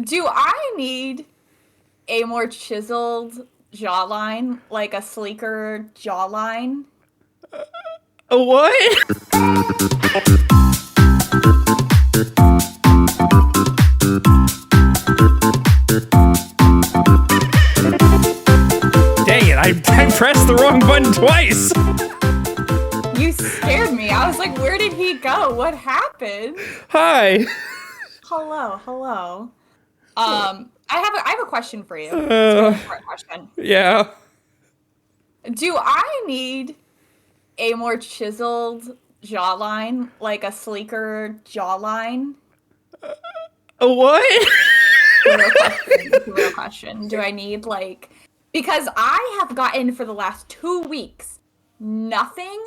Do I need a more chiseled jawline, like a sleeker jawline? What? Dang it, I pressed the wrong button twice. You scared me. I was like, where did he go? What happened? Hi. Hello. I have a question for you. It's a really important question. Yeah. Do I need a more chiseled jawline, like a sleeker jawline? What? It's a real question. Do I need because I have gotten for the last 2 weeks nothing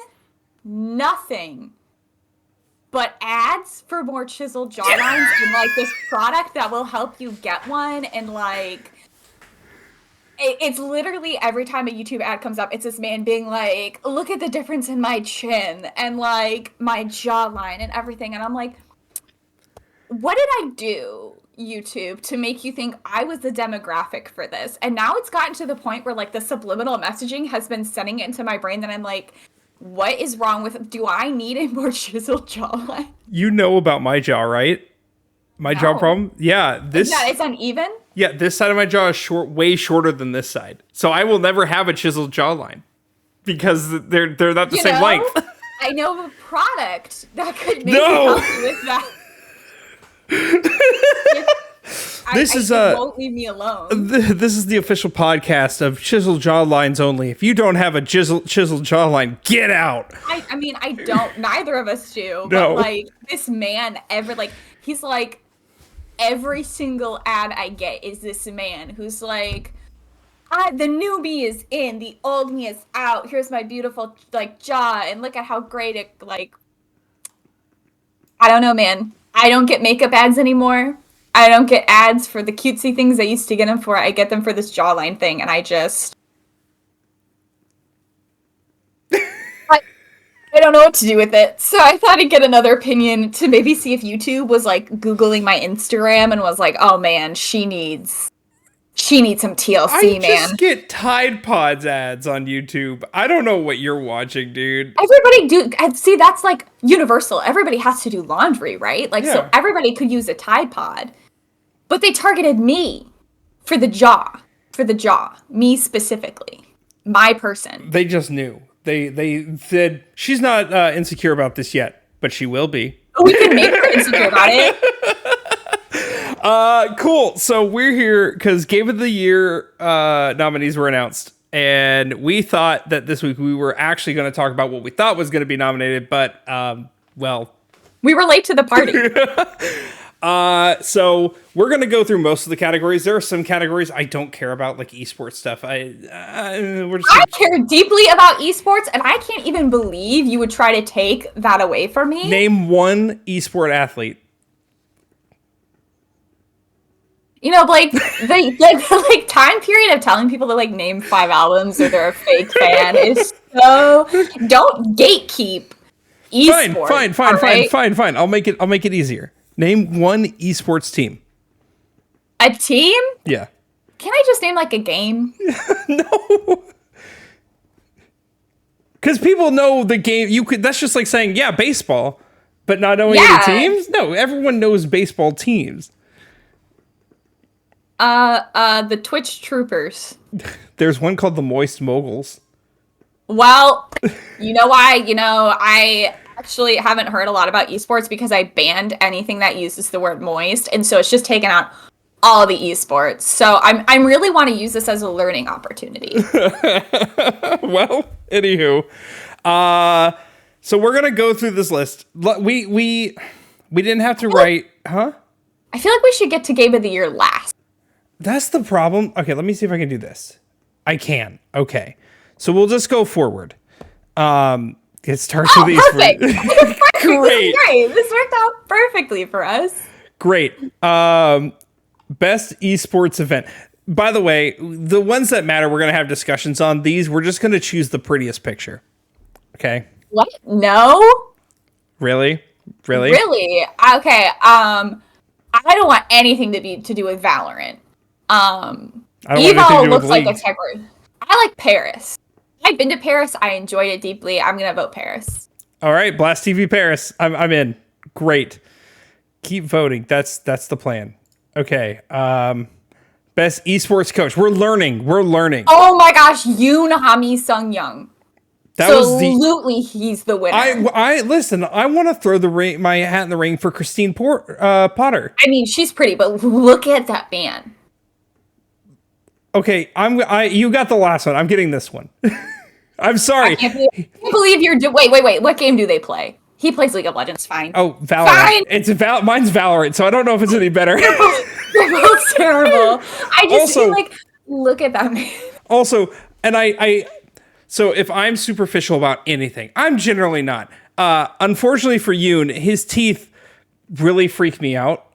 but ads for more chiseled jawlines and this product that will help you get one, and it's literally every time a YouTube ad comes up, it's this man being like, look at the difference in my chin and my jawline and everything. And I'm like, what did I do, YouTube, to make you think I was the demographic for this? And now it's gotten to the point where the subliminal messaging has been sending it into my brain that I'm like, what is wrong with, do I need a more chiseled jawline? You know about my jaw, right? My jaw problem? Yeah. It's uneven? Yeah, this side of my jaw is way shorter than this side. So I will never have a chiseled jawline because they're not the same length. I know of a product that could maybe help you with that. Won't leave me alone. This is the official podcast of chiseled jawlines only. If you don't have a chiseled jawline, get out. I mean, I don't. Neither of us do. No. But this man, he's every single ad I get is this man who's like, the new me is in, the old me is out. Here's my beautiful jaw, and look at how great it I don't know, man. I don't get makeup ads anymore. I don't get ads for the cutesy things I used to get them for. I get them for this jawline thing, and I don't know what to do with it. So I thought I'd get another opinion to maybe see if YouTube was Googling my Instagram and was like, oh man, she needs some TLC, man. I just get Tide Pods ads on YouTube. I don't know what you're watching, dude. Everybody see, that's universal. Everybody has to do laundry, right? Yeah. So everybody could use a Tide Pod. But they targeted me for the jaw. Me specifically. My person. They just knew. They said, she's not insecure about this yet, but she will be. We can make her insecure about it. Cool. So we're here because Game of the Year nominees were announced. And we thought that this week we were actually going to talk about what we thought was going to be nominated. But, we were late to the party. So we're going to go through most of the categories. There are some categories I don't care about, like esports stuff. I care deeply about esports, and I can't even believe you would try to take that away from me. Name one esport athlete. The time period of telling people to name 5 albums or they're a fake fan is so. Don't gatekeep esports. Fine. I'll make it easier. Name one esports team. A team? Yeah. Can I just name a game? No. Because people know the game. That's just like saying, yeah, baseball, but not knowing any teams. No, everyone knows baseball teams. The Twitch Troopers. There's one called the Moist Moguls. Well, you know why? I actually haven't heard a lot about esports because I banned anything that uses the word moist, and so it's just taken out all the esports. So I really want to use this as a learning opportunity. Well, anywho, so we're gonna go through this list. We didn't have to write, huh? I feel like we should get to Game of the Year last. That's the problem. Okay, let me see if I can do this. I can. Okay, so we'll just go forward. It starts with perfect. Great. This worked out perfectly for us. Great. Best esports event. By the way, the ones that matter, we're going to have discussions on these. We're just going to choose the prettiest picture. Okay? What? No? Really? Really? Okay. I don't want anything to do with Valorant. I don't want anything to Evo do looks with like a League. tech word. I like Paris. I've been to Paris. I enjoyed it deeply. I'm gonna vote Paris. All right, Blast TV Paris. I'm in. Great. Keep voting. That's the plan. Okay. Best esports coach. We're learning. We're learning. Oh my gosh, Yoon Hami Sung Young. That was the. Absolutely, he's the winner. I listen. I want to throw my hat in the ring for Christine Potter. I mean, she's pretty, but look at that man. Okay, you got the last one. I'm getting this one. I'm sorry. I can't believe you're wait. What game do they play? He plays League of Legends. Fine. Oh, Valorant. Fine. It's mine's Valorant, so I don't know if it's any better. They're both terrible. I just feel like, look at that man. Also, and so if I'm superficial about anything, I'm generally not. Unfortunately for Yoon, his teeth really freak me out.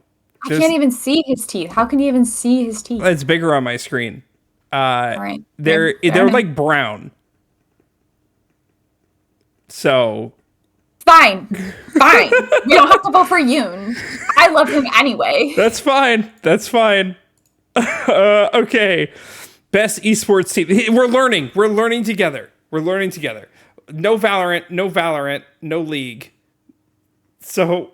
I can't even see his teeth. How can you even see his teeth? It's bigger on my screen. All right. They're like brown. So fine. We don't have to vote for Yoon. I love him anyway. That's fine. Okay. Best esports team. We're learning together. No Valorant, no League. So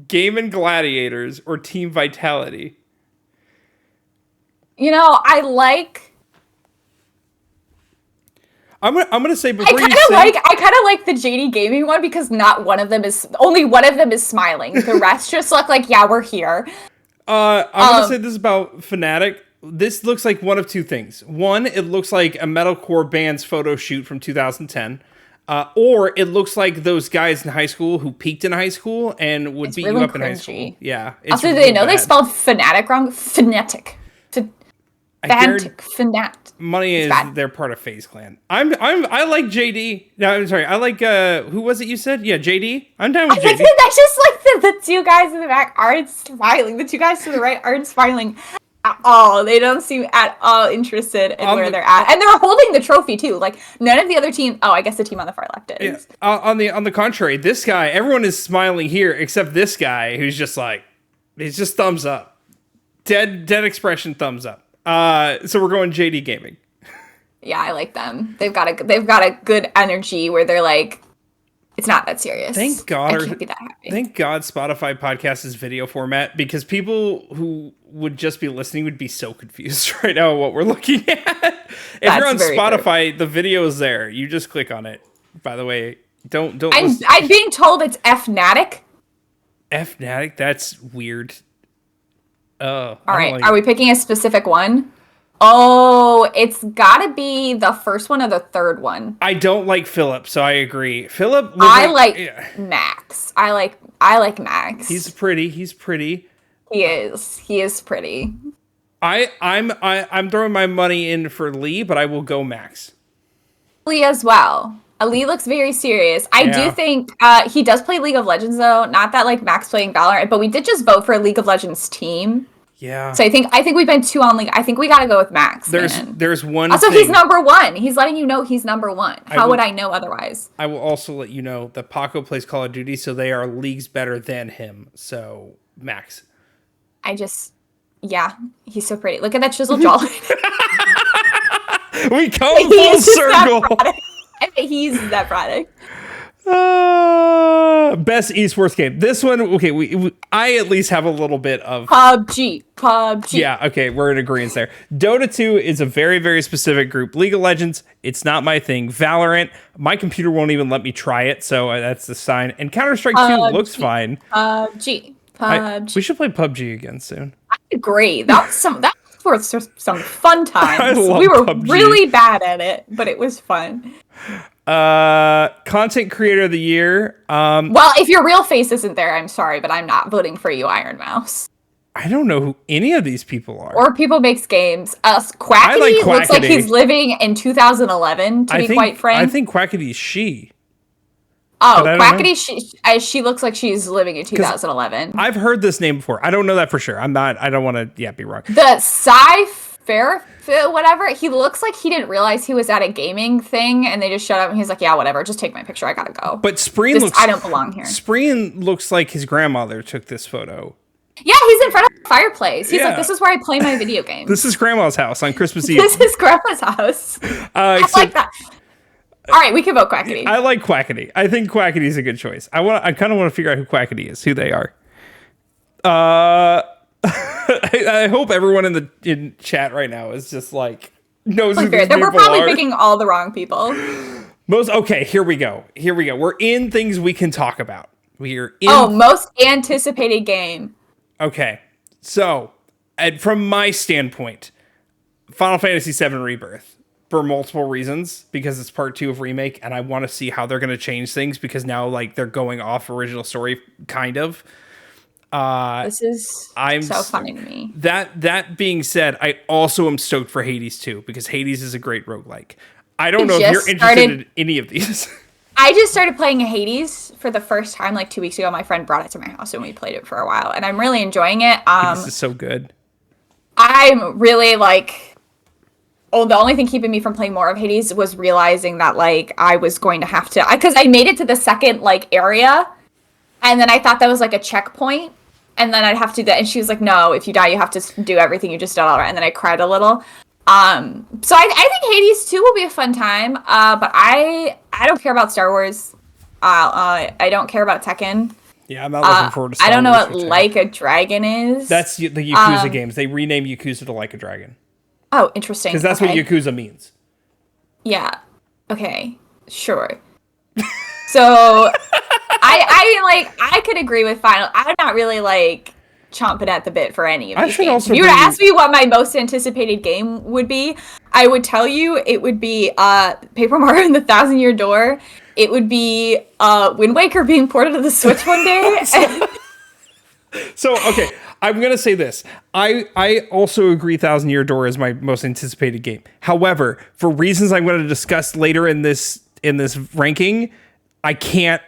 Game and Gladiators or Team Vitality. You know, I'm gonna say before I kind of like the JD Gaming one because only one of them is smiling. The rest just look like, yeah, we're here. I'm gonna say this about Fnatic. This looks like one of two things. One, it looks like a metalcore band's photo shoot from 2010. Or it looks like those guys in high school who peaked in high school and would beat you up in high school. Yeah. Also, do they know they spelled Fnatic wrong? Fnatic. Fnatic. Money is they're part of FaZe Clan. I like JD. No, I'm sorry. I like who was it you said? Yeah, JD. I'm down with JD. That's just like the two guys in the back aren't smiling. The two guys to the right aren't smiling at all. They don't seem at all interested in where they're at. And they're holding the trophy too. Like none of the other team. Oh, I guess the team on the far left is. Yeah. On the contrary, this guy, everyone is smiling here except this guy who's just like, he's just thumbs up. Dead expression, thumbs up. So we're going JD Gaming. Yeah, I like them. They've got a good energy where they're like, it's not that serious. Thank God. I can't be that happy. Thank God Spotify podcast is video format because people who would just be listening would be so confused right now what we're looking at. If you're on Spotify, the video is there. You just click on it. By the way, don't. I'm being told it's Fnatic. Fnatic? That's weird. All right. Are we picking a specific one? Oh, it's gotta be the first one or the third one. I don't like Philip, so I agree. Philip. I like Max. I like Max. He's pretty. He is pretty. I'm throwing my money in for Lee, but I will go Max. Lee as well. Lee looks very serious. I do think he does play League of Legends though. Not that like Max playing Valorant, but we did just vote for a League of Legends team. Yeah. So I think we've been two on League. I think we got to go with Max. There's one. Also, he's number one. He's letting you know he's number one. How would I know otherwise? I will also let you know that Paco plays Call of Duty, so they are leagues better than him. So Max. Yeah, he's so pretty. Look at that chiseled jawline. We come full circle. He's that product. Best esports game. This one, okay. I at least have a little bit of PUBG. Yeah, okay, we're in agreement there. Dota 2 is a very, very specific group. League of Legends, it's not my thing. Valorant, my computer won't even let me try it, so that's the sign. And Counter-Strike 2 looks fine. PUBG. We should play PUBG again soon. I agree. That was some fun times. We were PUBG. really bad at it, but it was fun. Content creator of the year. Well, if your real face isn't there, I'm sorry, but I'm not voting for you, Iron Mouse. I don't know who any of these people are. Or People Makes Games. Quackity looks like he's living in 2011, to be quite frank. I think Quackity's she. Oh, Quackity, she looks like she's living in 2011. I've heard this name before. I don't know that for sure. I don't want to, be wrong. The Fair, whatever, he looks like he didn't realize he was at a gaming thing, and they just showed up, and he's like, yeah, whatever, just take my picture, I gotta go. But Spreen I don't belong here. Spreen looks like his grandmother took this photo. Yeah, he's in front of the fireplace. He's like, Yeah. this is where I play my video games. This is Grandma's house on Christmas Eve. This is Grandma's house. I like that. All right, we can vote Quackity. I like Quackity. I think Quackity is a good choice. I kind of want to figure out who Quackity is, who they are. I hope everyone in chat right now is just like knows who these people we're probably are. picking all the wrong people. Okay, here we go. We're in things we can talk about. We're in most anticipated game. Okay. So, from my standpoint, Final Fantasy VII Rebirth, for multiple reasons, because it's part 2 of Remake, and I want to see how they're going to change things, because now, like, they're going off original story, kind of. This is so funny to me. That being said, I also am stoked for Hades 2, because Hades is a great roguelike. I don't know if you're interested in any of these. I just started playing Hades for the first time like 2 weeks ago. My friend brought it to my house and we played it for a while, and I'm really enjoying it. This is so good. I'm really like, the only thing keeping me from playing more of Hades was realizing that like I was going to have to, because I made it to the second like area, and then I thought that was like a checkpoint, and then I'd have to do that. And she was like, "No, if you die, you have to do everything you just did all right." And then I cried a little. So I think Hades 2 will be a fun time. But I don't care about Star Wars. I don't care about Tekken. Yeah, I'm not looking forward to Star Wars. I don't know what Like a Dragon is. That's the Yakuza games. They renamed Yakuza to Like a Dragon. Oh, interesting. Because that's what Yakuza means. Yeah. Okay. Sure. So I could agree with Final. I'm not really like chomping at the bit for any of these games. If you were to ask me what my most anticipated game would be, I would tell you it would be Paper Mario and the Thousand Year Door. It would be Wind Waker being ported to the Switch one day. So, okay, I'm going to say this. I also agree Thousand Year Door is my most anticipated game. However, for reasons I'm going to discuss later in this ranking, I can't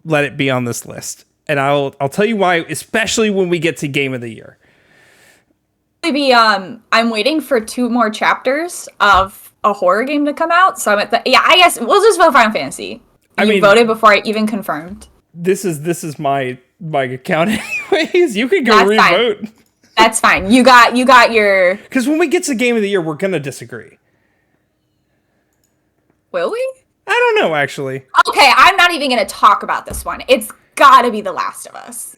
let it be on this list. And I'll tell you why, especially when we get to Game of the Year. Maybe I'm waiting for 2 more chapters of a horror game to come out. So I'm at I guess we'll just vote Final Fantasy. You voted before I even confirmed. This is my account anyways. You can go re-vote. Fine. That's fine. You got your. Because when we get to Game of the Year, we're gonna disagree. Will we? I don't know, actually. Okay, I'm not even gonna talk about this one. It's gotta be The Last of Us.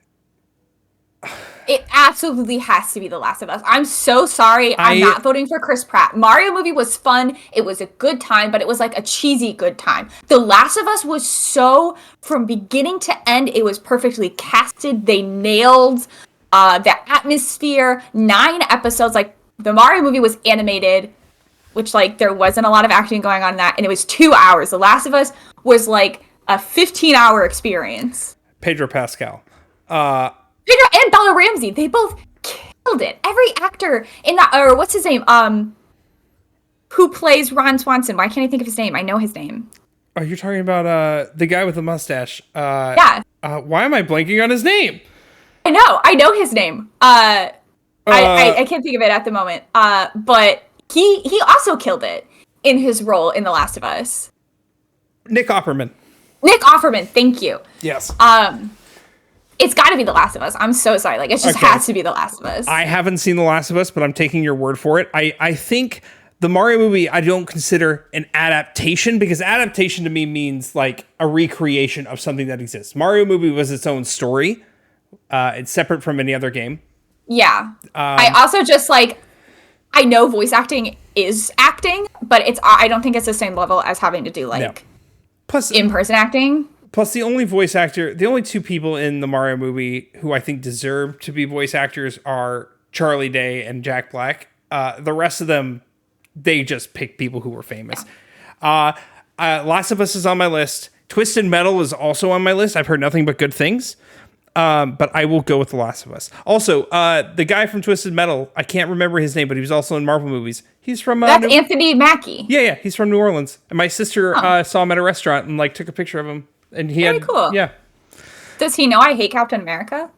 It absolutely has to be The Last of Us. I'm so sorry. I'm not voting for Chris Pratt. Mario movie was fun. It was a good time, but it was like a cheesy good time. The Last of Us was so, from beginning to end, it was perfectly casted. They nailed the atmosphere. 9 episodes. Like, the Mario movie was animated, which, like, there wasn't a lot of acting going on in that, and it was 2 hours. The Last of Us was, like, a 15-hour experience. Pedro Pascal. Pedro and Bella Ramsey, they both killed it. Every actor in that, or what's his name? Who plays Ron Swanson? Why can't I think of his name? I know his name. Oh, you're talking about the guy with the mustache. Yeah. Why am I blanking on his name? I know his name. I can't think of it at the moment. But he also killed it in his role in The Last of Us. Nick Offerman. Thank you. Yes. It's got to be The Last of Us. I'm so sorry. Like, it just has to be The Last of Us. I haven't seen The Last of Us, but I'm taking your word for it. I think the Mario movie, I don't consider an adaptation, because adaptation to me means like a recreation of something that exists. Mario movie was its own story. It's separate from any other game. Yeah. I also just like, I know voice acting is acting, but I don't think it's the same level as having to do like in-person acting. Plus, the only 2 people in the Mario movie who I think deserve to be voice actors are Charlie Day and Jack Black. The rest of them, they just pick people who were famous. Last of Us is on my list. Twisted Metal is also on my list. I've heard nothing but good things. But I will go with The Last of Us. Also, the guy from Twisted Metal, I can't remember his name, but he was also in Marvel movies. He's from... That's Anthony Mackie. Yeah, he's from New Orleans. And my sister saw him at a restaurant and like took a picture of him. And Very cool. Yeah. Does he know I hate Captain America?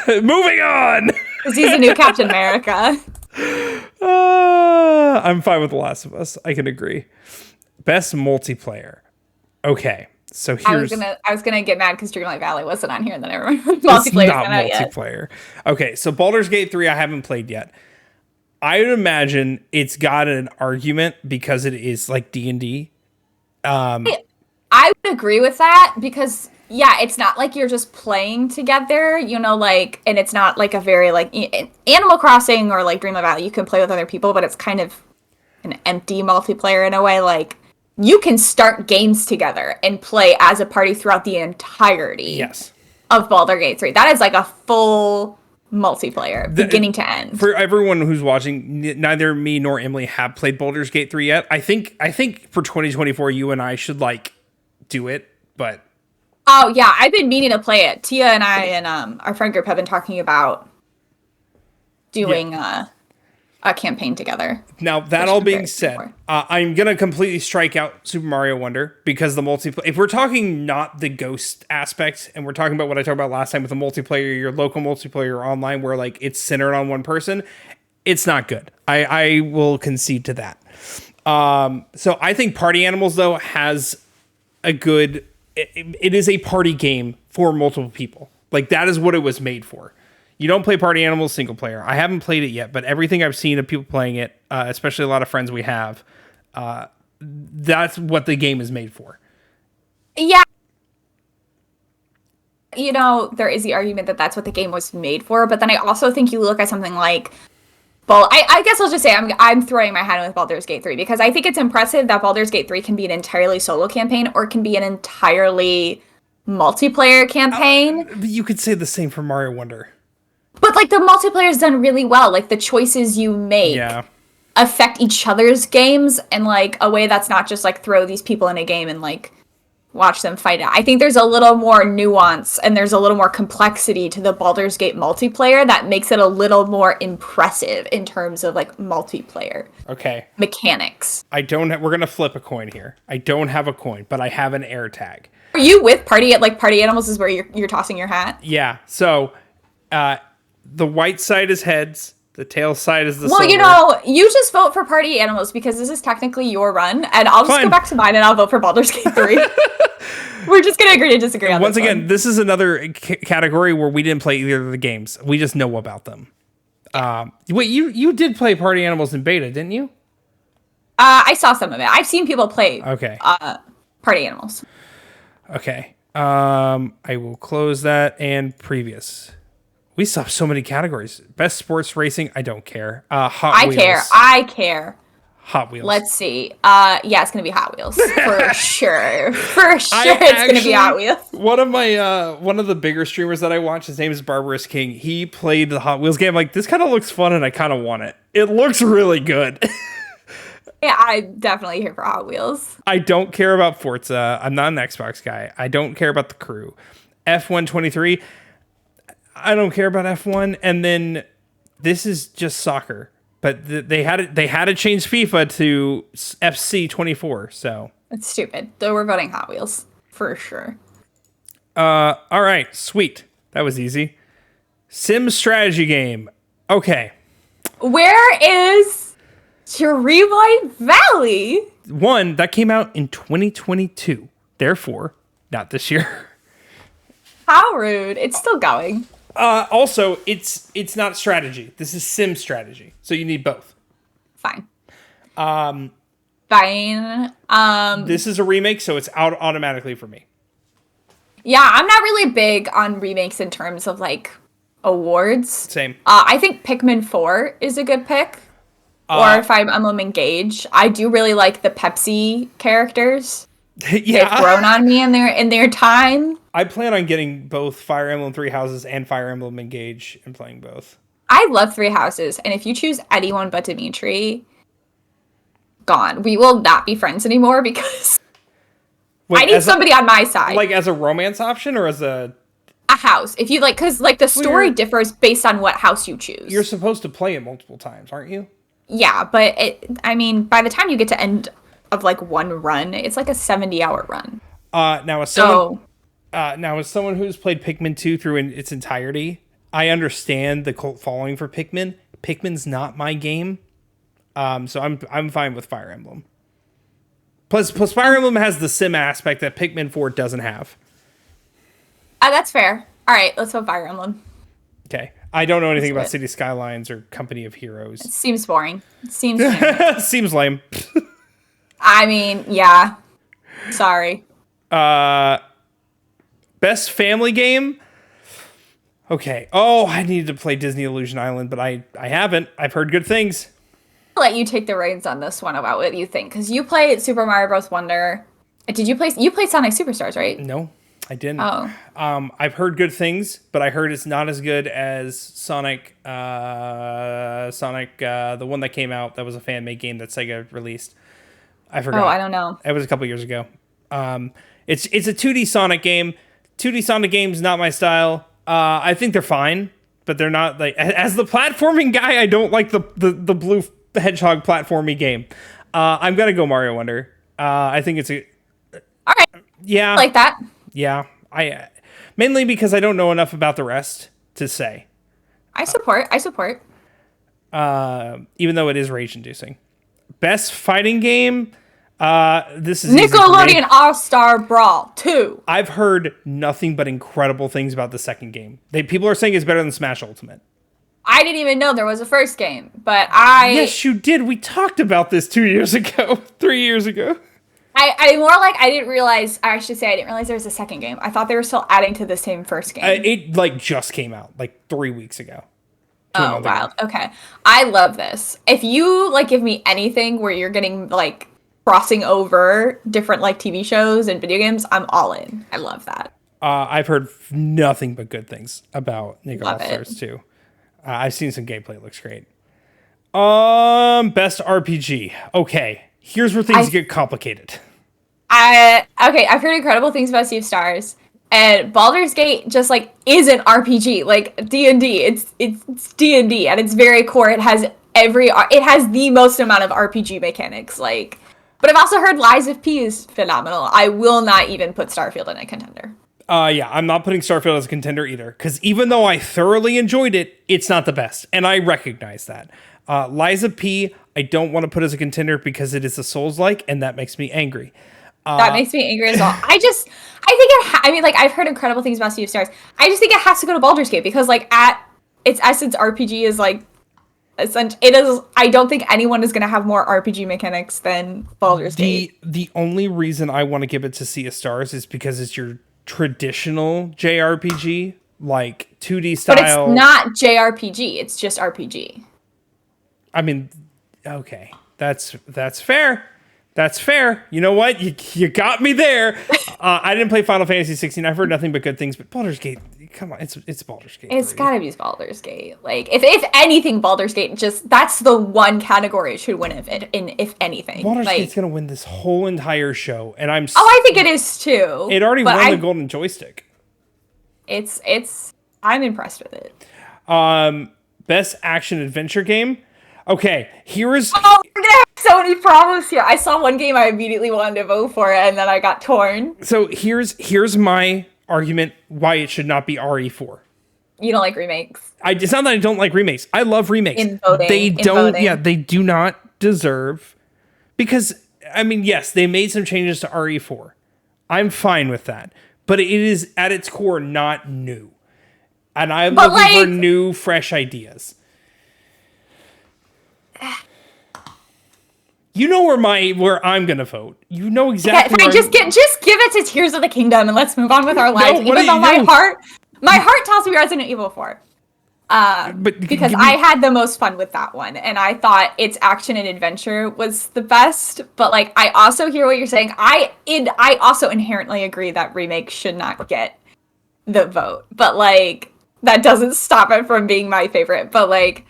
Moving on! Because he's a new Captain America. I'm fine with The Last of Us. I can agree. Best multiplayer. Okay. So I was here's gonna get mad because Dreamlight Valley wasn't on here, and then I remembered it's multiplayer's not not out yet. multiplayer. Okay, so Baldur's Gate 3 I haven't played yet. I would imagine it's got an argument because it is like D&D. I would agree with that because yeah, it's not like you're just playing together, like, and it's not like a very like Animal Crossing or like Dreamlight Valley. You can play with other people, but it's kind of an empty multiplayer in a way. Like you can start games together and play as a party throughout the entirety Yes. of Baldur's Gate 3. That is like a full multiplayer, beginning to end. For everyone who's watching, neither me nor Emily have played Baldur's Gate 3 yet. I think for 2024 you and I should like do it, but Oh yeah, I've been meaning to play it. Tia and I and our friend group have been talking about doing a campaign together. Now, that all being said, I'm going to completely strike out Super Mario Wonder because the multiplayer, if we're talking not the ghost aspect, and we're talking about what I talked about last time with the multiplayer, your local multiplayer online, where like it's centered on one person, it's not good. I will concede to that. So I think Party Animals, though, has a good, it is a party game for multiple people. Like that is what it was made for. You don't play Party Animals single player. I haven't played it yet, but everything I've seen of people playing it, especially a lot of friends we have, that's what the game is made for. Yeah. There is the argument that that's what the game was made for, but then I also think you look at something like, well, I guess I'll just say I'm throwing my hat in with Baldur's Gate 3 because I think it's impressive that Baldur's Gate 3 can be an entirely solo campaign or it can be an entirely multiplayer campaign. You could say the same for Mario Wonder. But like the multiplayer is done really well. Like the choices you make affect each other's games in like a way that's not just like throw these people in a game and like watch them fight it. I think there's a little more nuance and there's a little more complexity to the Baldur's Gate multiplayer that makes it a little more impressive in terms of like multiplayer. Okay. Mechanics. We're going to flip a coin here. I don't have a coin, but I have an air tag. Are you with Party Animals is where you're tossing your hat? Yeah. So, the white side is heads. The tail side is the silver. Well, you just vote for Party Animals because this is technically your run, and I'll just go back to mine and I'll vote for Baldur's Gate 3. We're just going to agree to disagree on Once this again, one. This is another category where we didn't play either of the games. We just know about them. Wait, you did play Party Animals in beta, didn't you? I saw some of it. I've seen people play Party Animals. Okay. I will close that and previous. We saw so many categories. Best sports racing, I don't care. Hot Wheels. I care. Hot Wheels. Let's see. Yeah, it's gonna be Hot Wheels for sure. For sure, it's gonna be Hot Wheels. One of the bigger streamers that I watch, his name is Barbarous King. He played the Hot Wheels game. Like, this kind of looks fun, and I kind of want it. It looks really good. Yeah, I'm definitely here for Hot Wheels. I don't care about Forza. I'm not an Xbox guy. I don't care about the crew. F123. I don't care about F1, and then this is just soccer. But they had to change FIFA to FC 24. So it's stupid. Though we're voting Hot Wheels for sure. All right, sweet. That was easy. Sim strategy game. Okay. Where is Dreamlight Valley? One that came out in 2022. Therefore, not this year. How rude! It's still going. Also, it's not strategy. This is sim strategy. So you need both. Fine. Fine. This is a remake, so it's out automatically for me. Yeah, I'm not really big on remakes in terms of like awards. Same. I think Pikmin 4 is a good pick. Or Fire Emblem Engage. I do really like the Pepsi characters. Yeah. They've grown on me in their time. I plan on getting both Fire Emblem Three Houses and Fire Emblem Engage and playing both. I love Three Houses, and if you choose anyone but Dimitri, gone. We will not be friends anymore because I need somebody on my side. Like as a romance option or as a house. If you like, because like the story differs based on what house you choose. You're supposed to play it multiple times, aren't you? Yeah, but by the time you get to end of like one run, it's like a 70-hour run. Now as someone who's played Pikmin 2 through its entirety, I understand the cult following for Pikmin. Pikmin's not my game, so I'm fine with Fire Emblem. Plus Fire Emblem has the sim aspect that Pikmin 4 doesn't have. That's fair. All right, let's vote Fire Emblem. Okay. I don't know anything about it. City Skylines or Company of Heroes. It seems boring. It seems generic. Seems lame. I mean, yeah. Sorry. Best family game? Okay. Oh, I needed to play Disney Illusion Island, but I haven't. I've heard good things. I'll let you take the reins on this one about what you think, because you played Super Mario Bros. Wonder. Did you play? You played Sonic Superstars, right? No, I didn't. Oh. I've heard good things, but I heard it's not as good as Sonic. The one that came out that was a fan made game that Sega released. I forgot. Oh, I don't know. It was a couple years ago. It's a 2D Sonic game. 2D Sonic games not my style. I think they're fine, but they're not like as the platforming guy. I don't like the blue hedgehog platformy game. I'm gonna go Mario Wonder. I think it's a All right. yeah I like that. yeah. I mainly because I don't know enough about the rest to say. I support. Even though it is rage inducing. Best fighting game. This is Nickelodeon All-Star Brawl 2. I've heard nothing but incredible things about the second game. People are saying it's better than Smash Ultimate. I didn't even know there was a first game, but I... Yes, you did. We talked about this 2 years ago. 3 years ago. I more like I didn't realize there was a second game. I thought they were still adding to the same first game. It like just came out like 3 weeks ago. Oh, wow. Okay. I love this. If you like give me anything where you're getting like crossing over different like TV shows and video games, I'm all in. I love that. I've heard nothing but good things about Nickel Love All-Stars 2. I've seen some gameplay. It looks great. Best RPG. Okay. Here's where things get complicated. I've heard incredible things about Sea of Stars, and Baldur's Gate just like is an RPG, like D&D. It's D&D at its very core. It has the most amount of RPG mechanics. Like, but I've also heard Lies of P is phenomenal. I will not even put Starfield in a contender. Yeah, I'm not putting Starfield as a contender either, because even though I thoroughly enjoyed it, it's not the best, and I recognize that. Lies of P, I don't want to put as a contender because it is a Souls-like, and that makes me angry. That makes me angry as well. I've heard incredible things about Sea of Stars. I just think it has to go to Baldur's Gate because, like, at its essence, RPG is like, it is. I don't think anyone is going to have more RPG mechanics than Baldur's Gate. The only reason I want to give it to Sea of Stars is because it's your traditional JRPG, like 2D style. But it's not JRPG. It's just RPG. I mean, okay, that's fair. That's fair. You know what? You got me there. I didn't play Final Fantasy 16. I've heard nothing but good things. But Baldur's Gate, come on, it's Baldur's Gate. It's gotta be Baldur's Gate. Like, if anything, Baldur's Gate that's the one category it should win if anything. Baldur's Gate's gonna win this whole entire show, and I'm. I think it is too. It already won the Golden Joystick. I'm impressed with it. Best action adventure game. Okay, here is. Oh, we're gonna have so many problems here. I saw one game I immediately wanted to vote for, and then I got torn. So here's my argument why it should not be RE4. You don't like remakes. It's not that I don't like remakes. I love remakes. In voting. They do not deserve, because I mean, yes, they made some changes to RE4. I'm fine with that, but it is at its core not new, and I'm looking for new, fresh ideas. You know where I'm gonna vote. You know exactly. Yeah, just give it to Tears of the Kingdom and let's move on with our lives. Even though my heart tells me Resident Evil 4. Because I had the most fun with that one, and I thought its action and adventure was the best. But like, I also hear what you're saying. I also inherently agree that remakes should not get the vote. But like, that doesn't stop it from being my favorite. But like,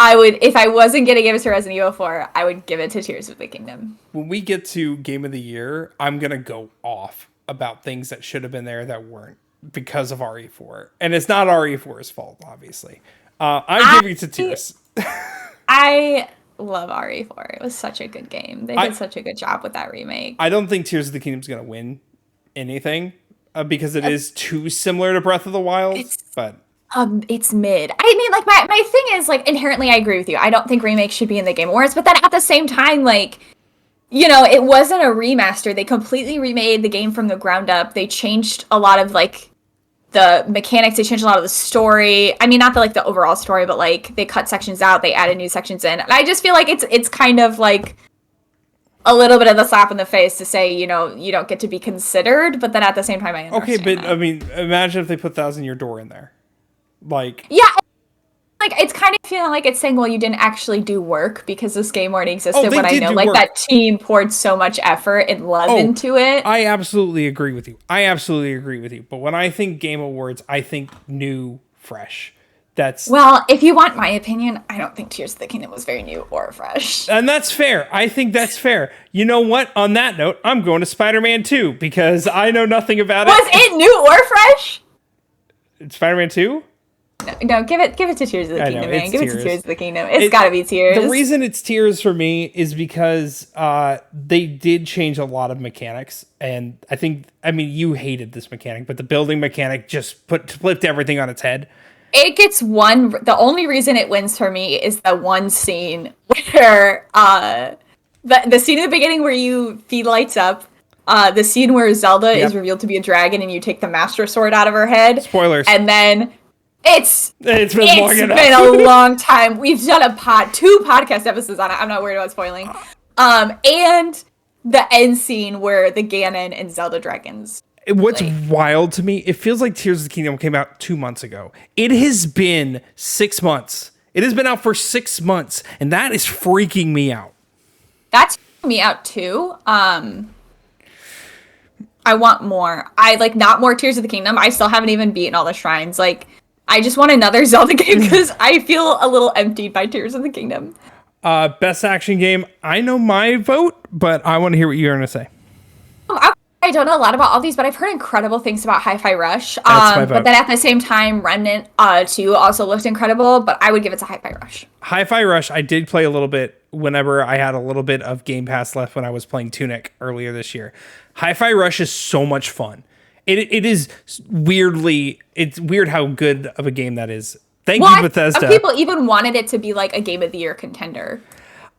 I would, if I wasn't going to give it to Resident Evil 4, I would give it to Tears of the Kingdom. When we get to Game of the Year, I'm going to go off about things that should have been there that weren't because of RE4. And it's not RE4's fault, obviously. I'm giving it to Tears. I love RE4. It was such a good game. They did such a good job with that remake. I don't think Tears of the Kingdom's going to win anything because it is too similar to Breath of the Wild. It's mid. I mean, like, my thing is, like, inherently I agree with you. I don't think remakes should be in the Game Awards, but then at the same time, like, it wasn't a remaster. They completely remade the game from the ground up. They changed a lot of like the mechanics. They changed a lot of the story. I mean, not the like the overall story, but like they cut sections out. They added new sections in. And I just feel like it's kind of like a little bit of the slap in the face to say, you don't get to be considered. But then at the same time, I understand. Okay, but that. I mean, imagine if they put Thousand Year Door in there. Like, Yeah, like it's kind of feeling like it's saying, well, you didn't actually do work because this game already existed. they When I did know do like work. that team poured so much effort and love into it. I absolutely agree with you. But when I think Game Awards, I think new, fresh. Well, if you want my opinion, I don't think Tears of the Kingdom was very new or fresh. And that's fair. I think that's fair. You know what? On that note, I'm going to Spider-Man 2 because I know nothing about it. Was it new or fresh? Spider-Man 2? No, give it to Tears of the Kingdom, man. Give it to Tears of the Kingdom. It's gotta be Tears. The reason it's Tears for me is because they did change a lot of mechanics, and I mean, you hated this mechanic, but the building mechanic just flipped everything on its head. It gets one. The only reason it wins for me is the one scene where the scene at the beginning where you feed lights up. The scene where Zelda is revealed to be a dragon and you take the Master Sword out of her head. Spoilers. And then it's been a long time. We've done two podcast episodes on it. I'm not worried about spoiling. And the end scene where the Ganon and Zelda dragons. What's wild to me, it feels like Tears of the Kingdom came out 2 months ago. It has been 6 months. It has been out for 6 months, and that is freaking me out. That's freaking me out too. I want more. I like not more Tears of the Kingdom. I still haven't even beaten all the shrines. Like, I just want another Zelda game because I feel a little emptied by Tears of the Kingdom. Best action game. I know my vote, but I want to hear what you're going to say. I don't know a lot about all these, but I've heard incredible things about Hi-Fi Rush. That's my vote. But then at the same time, Remnant 2 also looked incredible, but I would give it to Hi-Fi Rush. Hi-Fi Rush, I did play a little bit whenever I had a little bit of Game Pass left when I was playing Tunic earlier this year. Hi-Fi Rush is so much fun. It's weird how good of a game that is. Thank you, Bethesda. People even wanted it to be like a Game of the Year contender.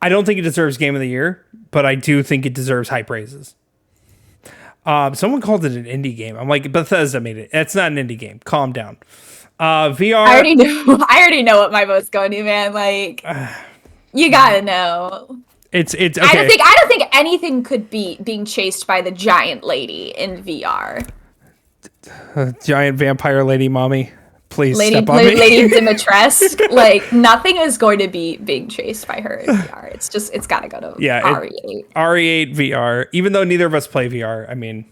I don't think it deserves Game of the Year, but I do think it deserves high praises. Someone called it an indie game. I'm like, Bethesda made it. It's not an indie game. Calm down. VR. I already know what my vote's going to, man. Like, you gotta know. It's okay. I don't think anything could beat being chased by the giant lady in VR. Giant vampire lady mommy. Please step on me. Lady Dimitrescu. Like, nothing is going to be being chased by her in VR. It's gotta go to RE8. RE8 VR. Even though neither of us play VR, I mean,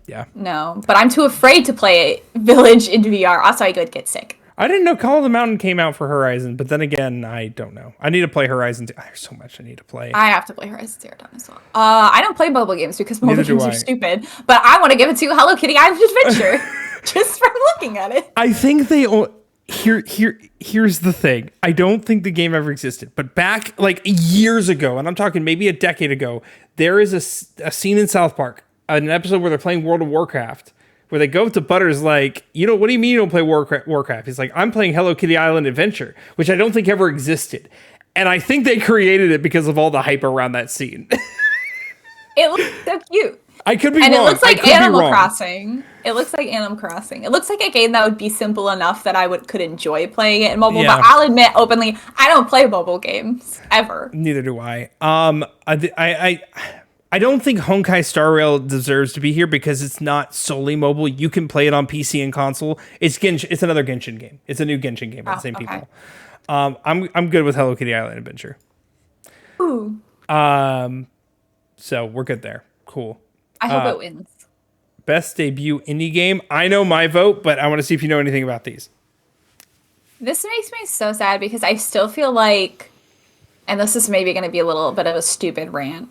yeah. No, but I'm too afraid to play Village in VR. Also, I could get sick. I didn't know Call of the Mountain came out for Horizon, but then again, I don't know. I need to play Horizon 2. There's so much I need to play. I have to play Horizon Zero Dawn as well. I don't play mobile games because mobile Neither games are stupid, but I want to give it to Hello Kitty Island Adventure just from looking at it. I think they here's the thing. I don't think the game ever existed, but back like years ago, and I'm talking maybe a decade ago, there is a scene in South Park, an episode where they're playing World of Warcraft, where they go up to Butters like, what do you mean you don't play Warcraft? He's like, I'm playing Hello Kitty Island Adventure, which I don't think ever existed. And I think they created it because of all the hype around that scene. It looks so cute. I could be wrong. And it looks like Animal Crossing. It looks like Animal Crossing. It looks like a game that would be simple enough that I could enjoy playing it in mobile. Yeah. But I'll admit openly, I don't play mobile games ever. Neither do I. I don't think Honkai Star Rail deserves to be here because it's not solely mobile. You can play it on PC and console. It's another Genshin game. It's a new Genshin game by the same people. I'm good with Hello Kitty Island Adventure. Ooh. So we're good there. Cool. I hope it wins. Best debut indie game. I know my vote, but I want to see if you know anything about these. This makes me so sad because I still feel like, and this is maybe going to be a little bit of a stupid rant,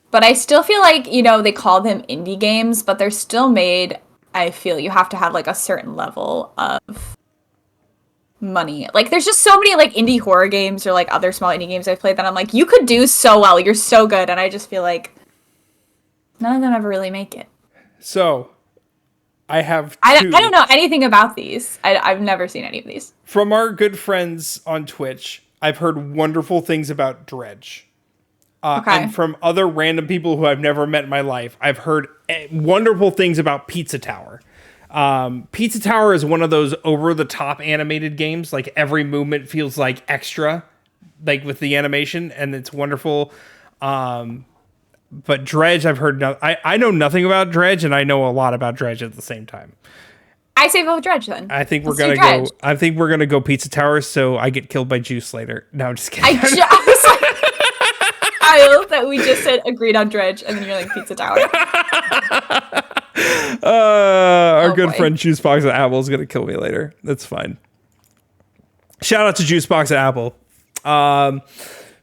but I still feel like, they call them indie games, but they're still made, I feel you have to have like a certain level of money. Like there's just so many like indie horror games or like other small indie games I've played that I'm like, you could do so well. You're so good. And I just feel like none of them ever really make it. So I have I don't know anything about these. I've never seen any of these. From our good friends on Twitch, I've heard wonderful things about Dredge. Okay. And from other random people who I've never met in my life, I've heard wonderful things about Pizza Tower. Pizza Tower is one of those over-the-top animated games. Like, every movement feels like extra, like with the animation, and it's wonderful. But Dredge, I've heard I know nothing about Dredge, and I know a lot about Dredge at the same time. I say vote Dredge then. I think we're Let's do gonna Dredge. go. I think we're gonna go Pizza Tower, so I get killed by Juice later. No, I'm just kidding. I was like, I love that we just said agreed on Dredge, and then you're like Pizza Tower. Our good boy. friend Juicebox at Apple is gonna kill me later. That's fine. Shout out to Juicebox at Apple.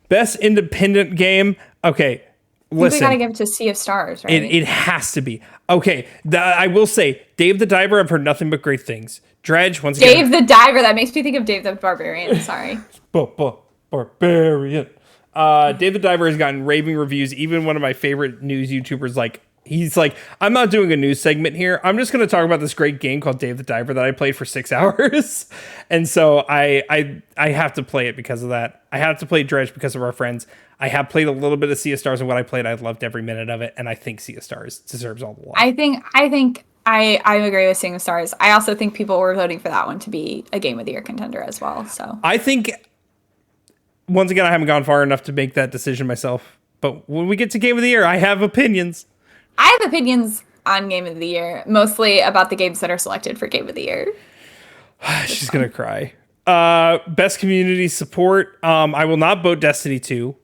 Best independent game. Okay, listen. We gotta give it to Sea of Stars, right? It has to be. Okay, I will say, Dave the Diver, I've heard nothing but great things. Dredge, once again. Dave the Diver, that makes me think of Dave the Barbarian, sorry. Barbarian. Dave the Diver has gotten raving reviews. Even one of my favorite news YouTubers, he's like, I'm not doing a news segment here. I'm just going to talk about this great game called Dave the Diver that I played for 6 hours. And so I have to play it because of that. I have to play Dredge because of our friends. I have played a little bit of Sea of Stars, and what I played, I loved every minute of it. And I think Sea of Stars deserves all the love. I agree with Sea of Stars. I also think people were voting for that one to be a Game of the Year contender as well. So I think, once again, I haven't gone far enough to make that decision myself. But when we get to Game of the Year, I have opinions. I have opinions on Game of the Year, mostly about the games that are selected for Game of the Year. She's going to cry. Best community support. I will not vote Destiny 2.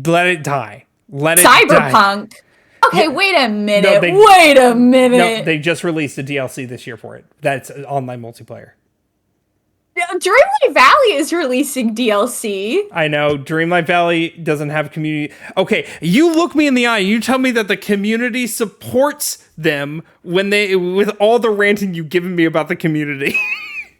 Let it die. Let it die. Cyberpunk. Okay, Yeah. wait a minute. No, wait a minute. No, they just released a DLC this year for it. That's online multiplayer. Dreamlight Valley is releasing DLC. I know. Dreamlight Valley doesn't have community. Okay, you look me in the eye. You tell me that the community supports them with all the ranting you've given me about the community.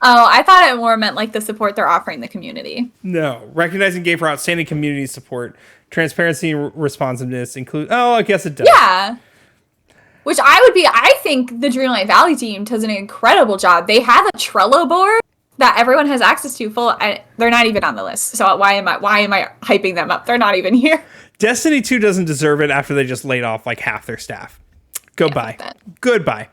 Oh, I thought it more meant like the support they're offering the community. No. Recognizing game for outstanding community support, transparency and responsiveness include. Oh, I guess it does. Yeah. Which I think the Dreamlight Valley team does an incredible job. They have a Trello board that everyone has access to they're not even on the list. So why am I hyping them up? They're not even here. Destiny 2 doesn't deserve it after they just laid off like half their staff. Goodbye. Goodbye.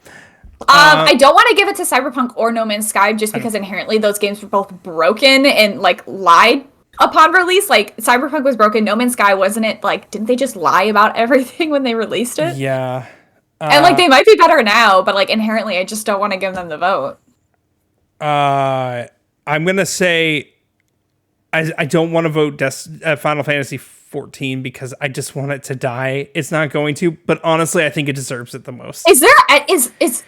I don't want to give it to Cyberpunk or No Man's Sky just because inherently those games were both broken and like lied upon release. Like Cyberpunk was broken, No Man's Sky wasn't it? Like didn't they just lie about everything when they released it? Yeah. And like they might be better now, but like inherently I just don't want to give them the vote. I'm gonna say I don't want to vote Final Fantasy 14 because I just want it to die. It's not going to, but honestly, I think it deserves it the most. Is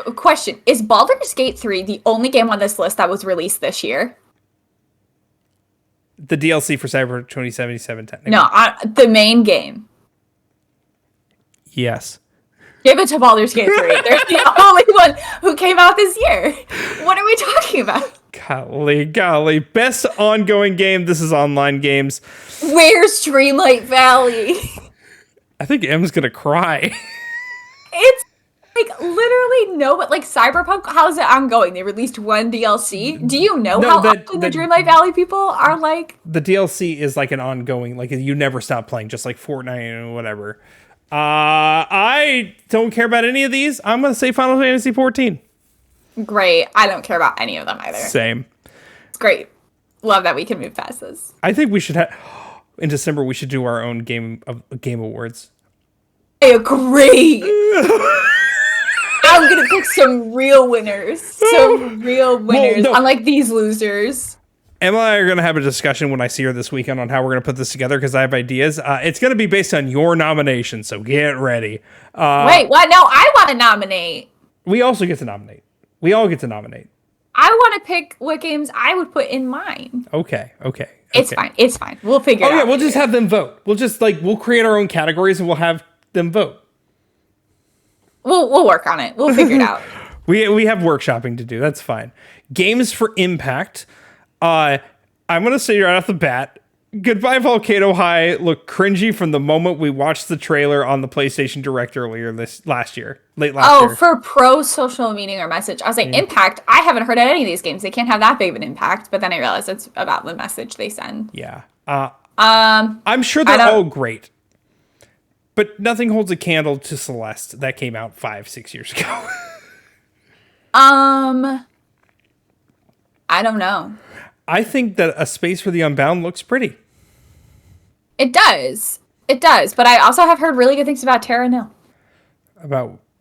a question? Is Baldur's Gate 3 the only game on this list that was released this year? The DLC for Cyber 2077, technically. No, the main game. Yes. Give it to Baldur's Gate 3. They're the only one who came out this year. What are we talking about? Golly. Best ongoing game. This is online games. Where's Dreamlight Valley? I think M's gonna cry. It's like literally no, but like Cyberpunk, how's it ongoing? They released one DLC. Do you know how often the Dreamlight Valley people are like? The DLC is like an ongoing, like you never stop playing, just like Fortnite or whatever. I don't care about any of these. I'm gonna say Final Fantasy 14. Great. I don't care about any of them either. Same. It's great. Love that we can move past this. I think we should have in December. We should do our own game awards. I agree. I'm gonna pick some real winners. Unlike these losers. Emma and I are going to have a discussion when I see her this weekend on how we're going to put this together because I have ideas. It's going to be based on your nomination, so get ready. Wait, what? No, I want to nominate. We also get to nominate. We all get to nominate. I want to pick what games I would put in mine. Okay. It's fine. We'll figure it out. Yeah, we'll just have them vote. We'll create our own categories and we'll have them vote. We'll work on it. We'll figure it out. We have workshopping to do. That's fine. Games for Impact. I'm going to say right off the bat, Goodbye Volcano High looked cringy from the moment we watched the trailer on the PlayStation Direct earlier late last year. Oh, for pro social meaning or message. I was like, Impact, I haven't heard of any of these games. They can't have that big of an impact. But then I realized it's about the message they send. Yeah. I'm sure they're all great. But nothing holds a candle to Celeste that came out 5-6 years ago. I don't know. I think that A Space for the Unbound looks pretty. It does. It does. But I also have heard really good things about Terra Nil.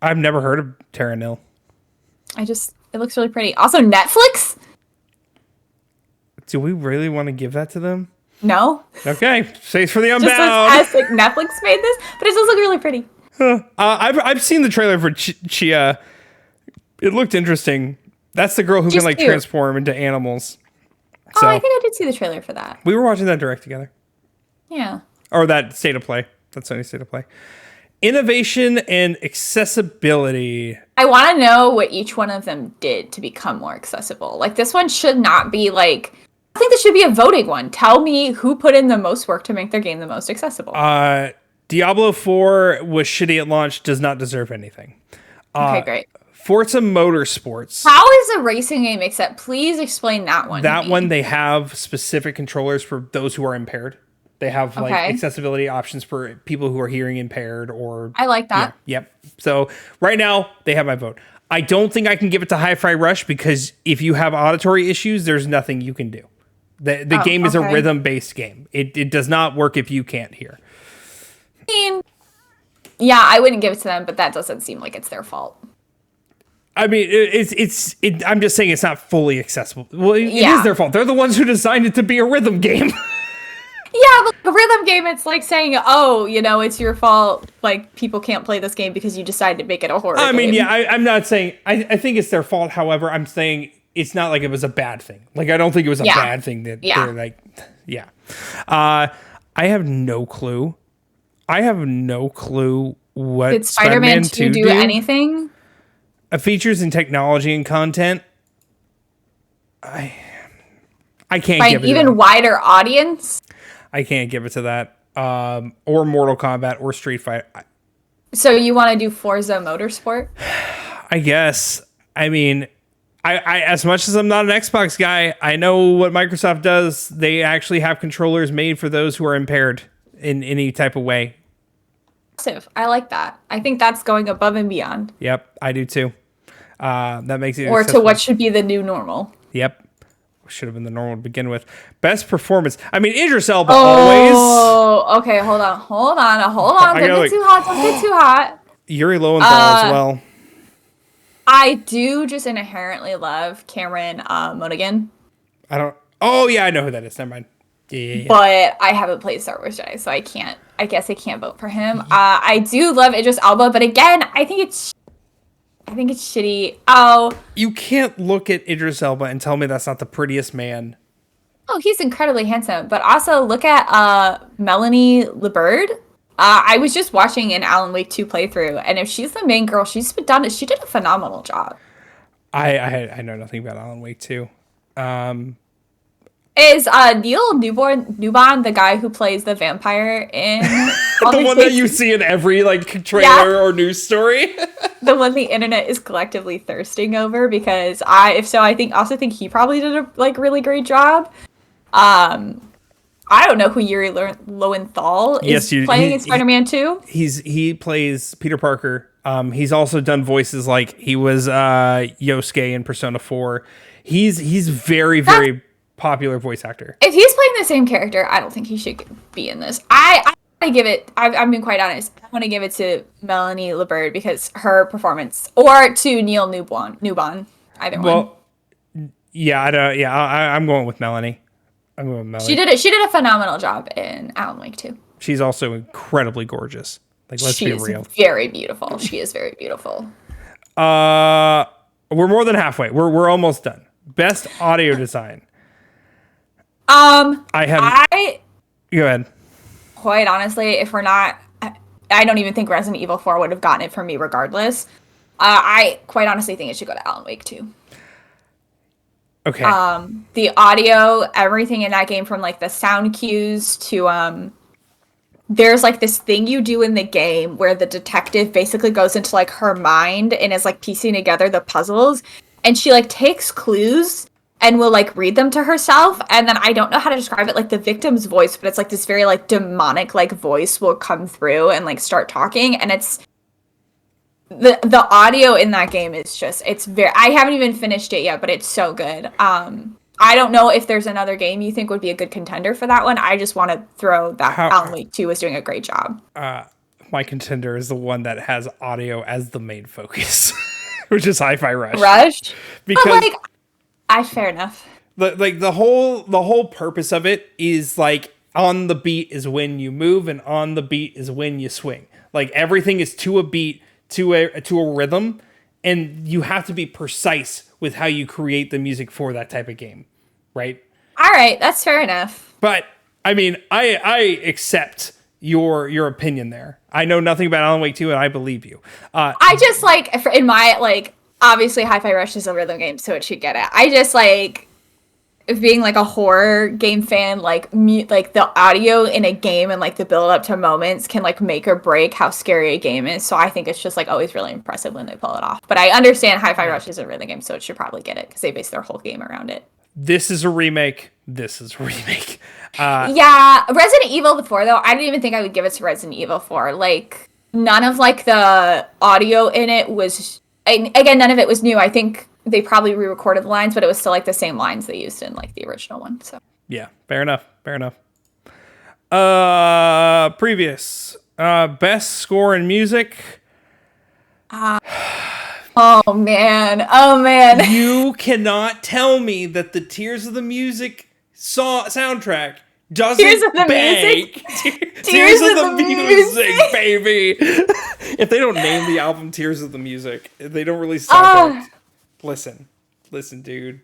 I've never heard of Terra Nil. It looks really pretty. Also, Netflix? Do we really want to give that to them? No. Okay, Space for the Unbound. Just as Netflix made this, but it does look really pretty. I've seen the trailer for Chia. It looked interesting. That's the girl who She's can cute. transform into animals. So, I think I did see the trailer for that. We were watching that direct together. Yeah. Or that State of Play. That's Sony State of Play. Innovation and accessibility. I want to know what each one of them did to become more accessible. Like, this one should not be like... I think this should be a voting one. Tell me who put in the most work to make their game the most accessible. Diablo 4 was shitty at launch, does not deserve anything. Okay, great. Forza Motorsports. How is a racing game except? Please explain that one. That one, they have specific controllers for those who are impaired. They have like accessibility options for people who are hearing impaired or... I like that. Yeah, yep. So right now, they have my vote. I don't think I can give it to Hi-Fi Rush because if you have auditory issues, there's nothing you can do. The game is a rhythm-based game. It does not work if you can't hear. I mean, yeah, I wouldn't give it to them, but that doesn't seem like it's their fault. I mean, I'm just saying it's not fully accessible. Well, it is their fault. They're the ones who designed it to be a rhythm game. Yeah, but the rhythm game, it's like saying, oh, it's your fault. Like, people can't play this game because you decided to make it a horror game. I mean, yeah, I'm not saying... I think it's their fault. However, I'm saying it's not like it was a bad thing. Like, I don't think it was a bad thing that they're like... Yeah. I have no clue. What did Spider-Man 2 do anything? Features and technology and content. I can't By give it an even wider audience? I can't give it to that. Or Mortal Kombat or Street Fighter. So you want to do Forza Motorsport? I guess. I mean, I as much as I'm not an Xbox guy, I know what Microsoft does. They actually have controllers made for those who are impaired in any type of way. I like that. I think that's going above and beyond. Yep, I do too. That makes it or accessible. To what should be the new normal. Yep. Should have been the normal to begin with. Best performance. I mean, Idris Elba always. Oh, okay. Hold on. Don't get too hot. Yuri Lowenthal as well. I do just inherently love Cameron Monaghan. Oh, yeah, I know who that is. Never mind. Yeah. But I haven't played Star Wars Jedi, so I guess I can't vote for him. I do love Idris Elba, but again, I think it's shitty. Oh. You can't look at Idris Elba and tell me that's not the prettiest man. Oh, he's incredibly handsome. But also look at Melanie LeBird. I was just watching an Alan Wake 2 playthrough, and if she's the main girl, she did a phenomenal job. I know nothing about Alan Wake 2. Is Neil Newbon the guy who plays the vampire in the one that you see in every trailer or news story? The one the internet is collectively thirsting over because I think he probably did a really great job. I don't know who Yuri Lowenthal is playing in Spider-Man 2. He plays Peter Parker. He's also done voices like he was Yosuke in Persona 4. He's very popular voice actor. If he's playing the same character, I don't think he should be in this. I give it. I've been quite honest. I want to give it to Melanie LeBird because her performance, or to Neil Newbon, either one. Yeah, I'm going with Melanie. She did a phenomenal job in Alan Wake 2. She's also incredibly gorgeous. Let's be real. Very beautiful. She is very beautiful. We're more than halfway. We're almost done. Best audio design. Go ahead. Quite honestly, if we're not, I don't even think Resident Evil 4 would have gotten it from me regardless. I quite honestly think it should go to Alan Wake 2. Okay. The audio, everything in that game, from the sound cues to there's this thing you do in the game where the detective basically goes into her mind and is piecing together the puzzles, and she takes clues and will like read them to herself, and then I don't know how to describe it, like the victim's voice, but it's like this very like demonic like voice will come through and like start talking, and it's the audio in that game is just, it's very, I haven't even finished it yet, but it's so good. I don't know if there's another game you think would be a good contender for that one. I just want to throw that Alan Wake 2 was doing a great job. My contender is the one that has audio as the main focus, which is Hi-Fi Rush. Rush? Because fair enough. The whole purpose of it is like on the beat is when you move and on the beat is when you swing. Like everything is to a beat, to a rhythm, and you have to be precise with how you create the music for that type of game, right? All right, that's fair enough. But I mean, I accept your opinion there. I know nothing about Alan Wake 2, and I believe you. I just like, in my like, obviously Hi-Fi Rush is a rhythm game, so it should get it. I just like, being like a horror game fan, like like the audio in a game and like the build up to moments can like make or break how scary a game is. So I think it's just like always really impressive when they pull it off. But I understand Hi-Fi Rush is a rhythm game, so it should probably get it because they base their whole game around it. This is a remake. This is a remake. Yeah, Resident Evil 4 though, I didn't even think I would give it to Resident Evil 4. Like none of like the audio in it was, again, none of it was new. I think they probably re-recorded the lines, but it was still like the same lines they used in like the original one. So yeah, fair enough. Previous best score in music. Oh man. You cannot tell me that the Tears of the Music soundtrack doesn't Tears of the bang. Music? Tears of the music, baby. If they don't name the album Tears of the Music, if they don't release soundtrack. Listen, dude.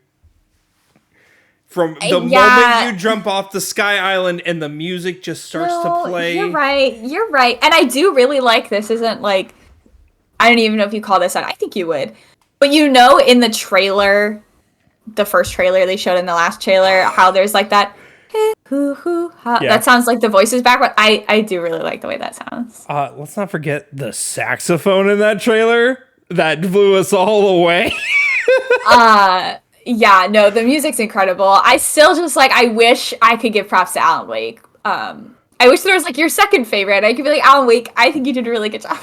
From the moment you jump off the Sky Island and the music just starts to play. You're right. And I do really like, this isn't like, I don't even know if you call this out. I think you would. But you know, in the trailer, the first trailer they showed in the last trailer, how there's like that, that sounds like the voices back. But I do really like the way that sounds. Let's not forget the saxophone in that trailer. That blew us all away. Yeah, no, the music's incredible. I still just like, I wish I could give props to Alan Wake. I wish there was like your second favorite. I could be like, Alan Wake, I think you did a really good job.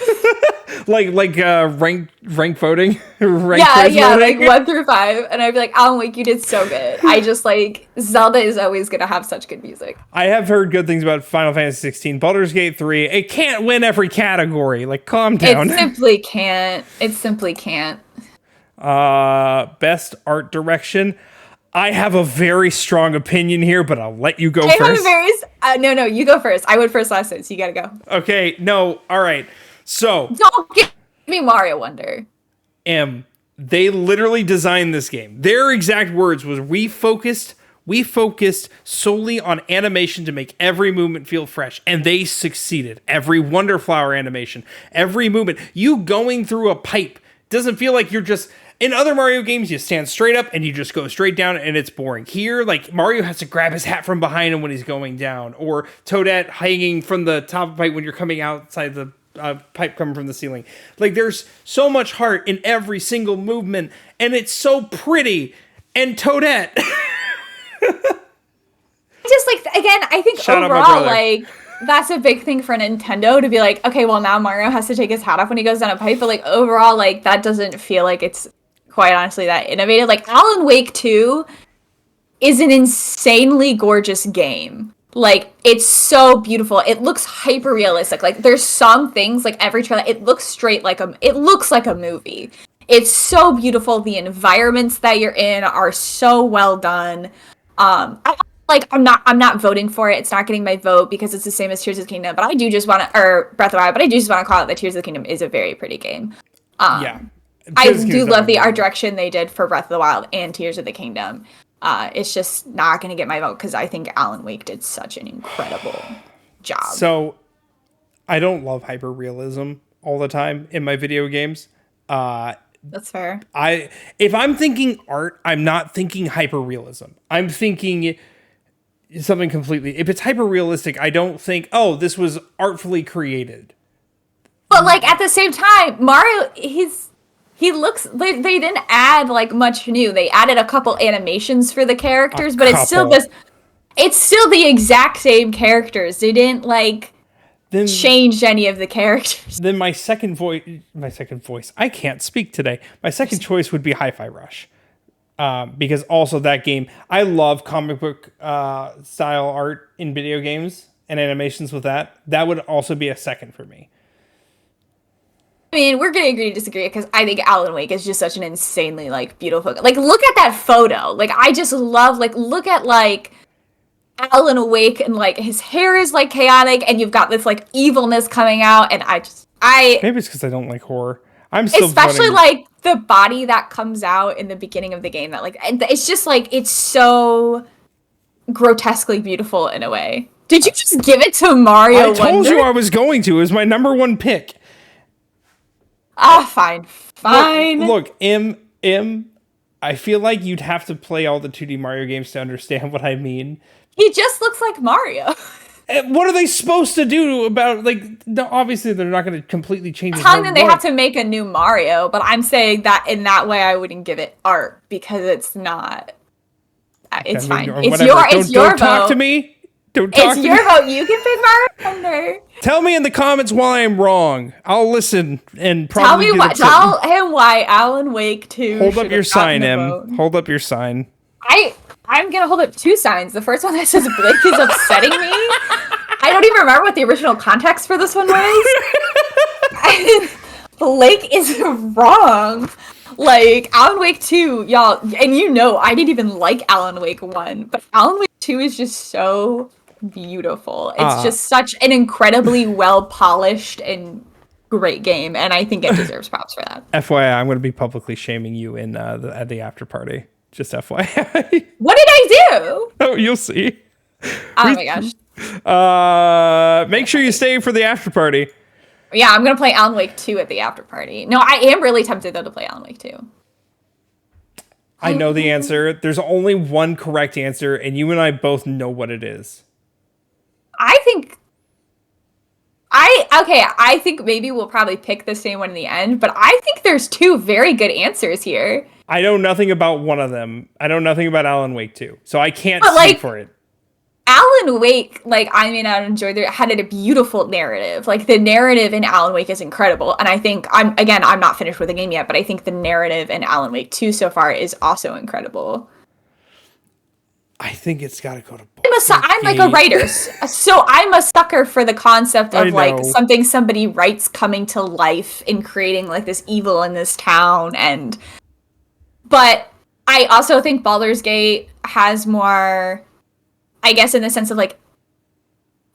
like rank voting. Voting? Like 1 through 5, and I'd be like, Alan Wake, you did so good. I just like, Zelda is always gonna have such good music. I have heard good things about Final Fantasy 16, Baldur's Gate 3. It can't win every category. Like, calm down. It simply can't. Best art direction. I have a very strong opinion here, but I'll let you go first. No, you go first. I went first last time, so you gotta go. Okay, no, all right. So don't give me Mario Wonder. They literally designed this game. Their exact words was, we focused solely on animation to make every movement feel fresh, and they succeeded. Every Wonder Flower animation, every movement, you going through a pipe doesn't feel like you're just. In other Mario games, you stand straight up and you just go straight down and it's boring. Here, like, Mario has to grab his hat from behind him when he's going down, or Toadette hanging from the top of the pipe when you're coming outside the pipe coming from the ceiling. Like, there's so much heart in every single movement, and it's so pretty. And Toadette. Just like, again, I think overall, like, that's a big thing for Nintendo to be like, okay, well, now Mario has to take his hat off when he goes down a pipe, but like overall, like, that doesn't feel like it's quite honestly that innovative. Like, Alan Wake 2 is an insanely gorgeous game. Like, it's so beautiful. It looks hyper realistic. Like, there's some things, like every trailer, it looks it looks like a movie. It's so beautiful. The environments that you're in are so well done. I'm not voting for it. It's not getting my vote because it's the same as Tears of the Kingdom, but I do just want to, or Breath of the Wild, but I do just want to call it that Tears of the Kingdom is a very pretty game. Yeah. I do love the art direction they did for Breath of the Wild and Tears of the Kingdom. It's just not going to get my vote because I think Alan Wake did such an incredible job. So, I don't love hyper-realism all the time in my video games. That's fair. If I'm thinking art, I'm not thinking hyper-realism. I'm thinking something completely. If it's hyper-realistic, I don't think, oh, this was artfully created. But, like, at the same time, Mario, he looks, they didn't add like much new. They added a couple animations for the A characters, but couple. it's still the exact same characters. They didn't like Then change any of the characters. then my second voice, I can't speak today. My second choice would be Hi-Fi Rush. Because also that game, I love comic book style art in video games and animations with that. That would also be a second for me. I mean, we're gonna agree to disagree because I think Alan Wake is just such an insanely like beautiful. Like, look at that photo. Like, I just love like look at like Alan Wake and like his hair is like chaotic, and you've got this like evilness coming out, and I Maybe it's because I don't like horror. I'm still especially voting. like the body that comes out in the beginning of the game. That like it's just like it's so grotesquely beautiful in a way. Did you just give it to Mario I told Wonder? you I was going to. It was my number one pick. Ah, fine, fine. Look, I feel like you'd have to play all the 2D Mario games to understand what I mean. He just looks like Mario. What are they supposed to do about, like, no, obviously they're not going to completely change his Telling them they look. have to make a new Mario, but I'm saying that in that way I wouldn't give it art because it's not. It's I mean, fine. or It's whatever. your Don't talk vote. to me. Don't talk It's to your me. vote. You can pick Mario Wonder. Tell me in the comments why I'm wrong. I'll listen and Tell probably me get what. upset. Tell him why Alan Wake 2. Hold up should your have gotten sign, a Em. vote. Hold up your sign. I'm gonna hold up two signs. The first one that says Blake is upsetting me. I don't even remember what the original context for this one was. Blake is wrong. Like, Alan Wake 2, y'all, and you know, I didn't even like Alan Wake 1, but Alan Wake 2 is just so beautiful. It's just such an incredibly well-polished and great game, and I think it deserves props for that. FYI, I'm going to be publicly shaming you in at the after party. Just FYI. What did I do? Oh, you'll see. Oh my gosh. Make sure you stay for the after party. Yeah, I'm gonna play Alan Wake 2 at the after party. No, I am really tempted though to play Alan Wake 2. I know the answer. There's only one correct answer, and you and I both know what it is. I think maybe we'll probably pick the same one in the end, but I think there's two very good answers here. I know nothing about one of them. I know nothing about Alan Wake 2, so I can't But, speak like, for it. Alan Wake, like, I mean, I enjoyed it, had a beautiful narrative. Like, the narrative in Alan Wake is incredible, and I think, I'm not finished with the game yet, but I think the narrative in Alan Wake 2 so far is also incredible. I think it's got to go to. I'm like a writer, so I'm a sucker for the concept of like something somebody writes coming to life and creating like this evil in this town. But I also think Baldur's Gate has more, I guess, in the sense of like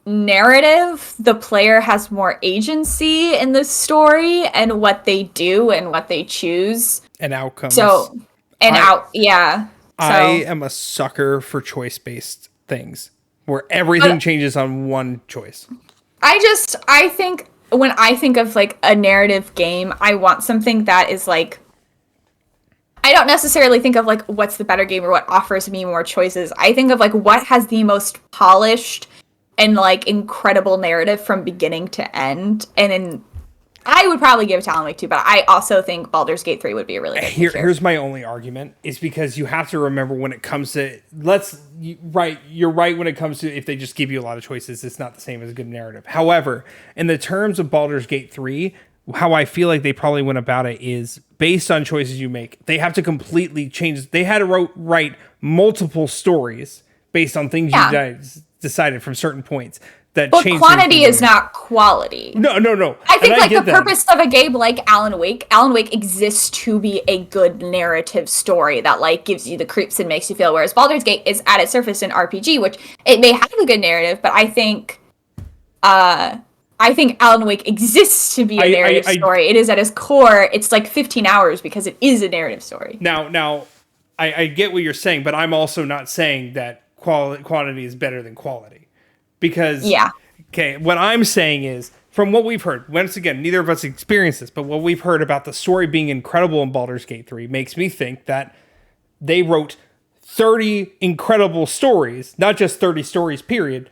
narrative. The player has more agency in the story and what they do and what they choose And outcomes. So yeah. So, I am a sucker for choice-based things where everything changes on one choice. I think when I think of like a narrative game, I want something that is like, I don't necessarily think of like what's the better game or what offers me more choices. I think of like what has the most polished and like incredible narrative from beginning to end. And then I would probably give it to Alan Wake 2, but I also think Baldur's Gate 3 would be a really good Here's my only argument is because you have to remember when it comes to you're right when it comes to if they just give you a lot of choices, it's not the same as a good narrative. However, in the terms of Baldur's Gate 3, how I feel like they probably went about it is based on choices you make. They have to completely change. They had to write multiple stories based on things you guys decided from certain points. But quantity is not quality. No. I think like the purpose of a game like Alan Wake exists to be a good narrative story that like gives you the creeps and makes you feel. Whereas Baldur's Gate is at its surface an RPG, which it may have a good narrative, but I think Alan Wake exists to be a narrative story. It is at its core. It's like 15 hours because it is a narrative story. Now, I get what you're saying, but I'm also not saying that quantity is better than quality. Because, okay, what I'm saying is, from what we've heard, once again, neither of us experienced this, but what we've heard about the story being incredible in Baldur's Gate 3 makes me think that they wrote 30 incredible stories, not just 30 stories, period.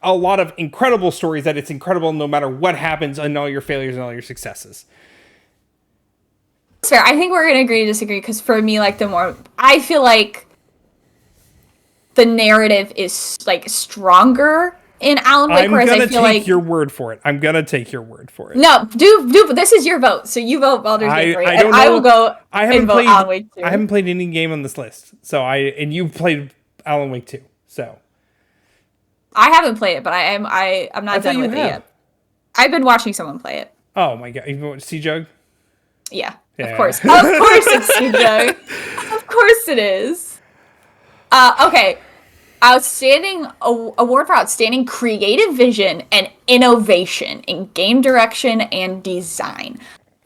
A lot of incredible stories that it's incredible no matter what happens and all your failures and all your successes. That's fair. I think we're gonna agree to disagree because for me, like the more I feel like the narrative is like stronger in Alan Wake, I'm whereas I gonna feel take like your word for it. I'm gonna take your word for it. no, do this is your vote, so you vote Baldur's Gate 3, I and don't I will know. go I and haven't vote played. Alan Wake 2. I haven't played any game on this list. So and you've played Alan Wake 2. So I haven't played it, but I'm I not thought done you with it have. yet. I've been watching someone play it. Oh my god! You see Jug? Yeah, of Yeah. course. Of course it's CJ. Of course it is. Okay. Award for outstanding creative vision and innovation in game direction and design.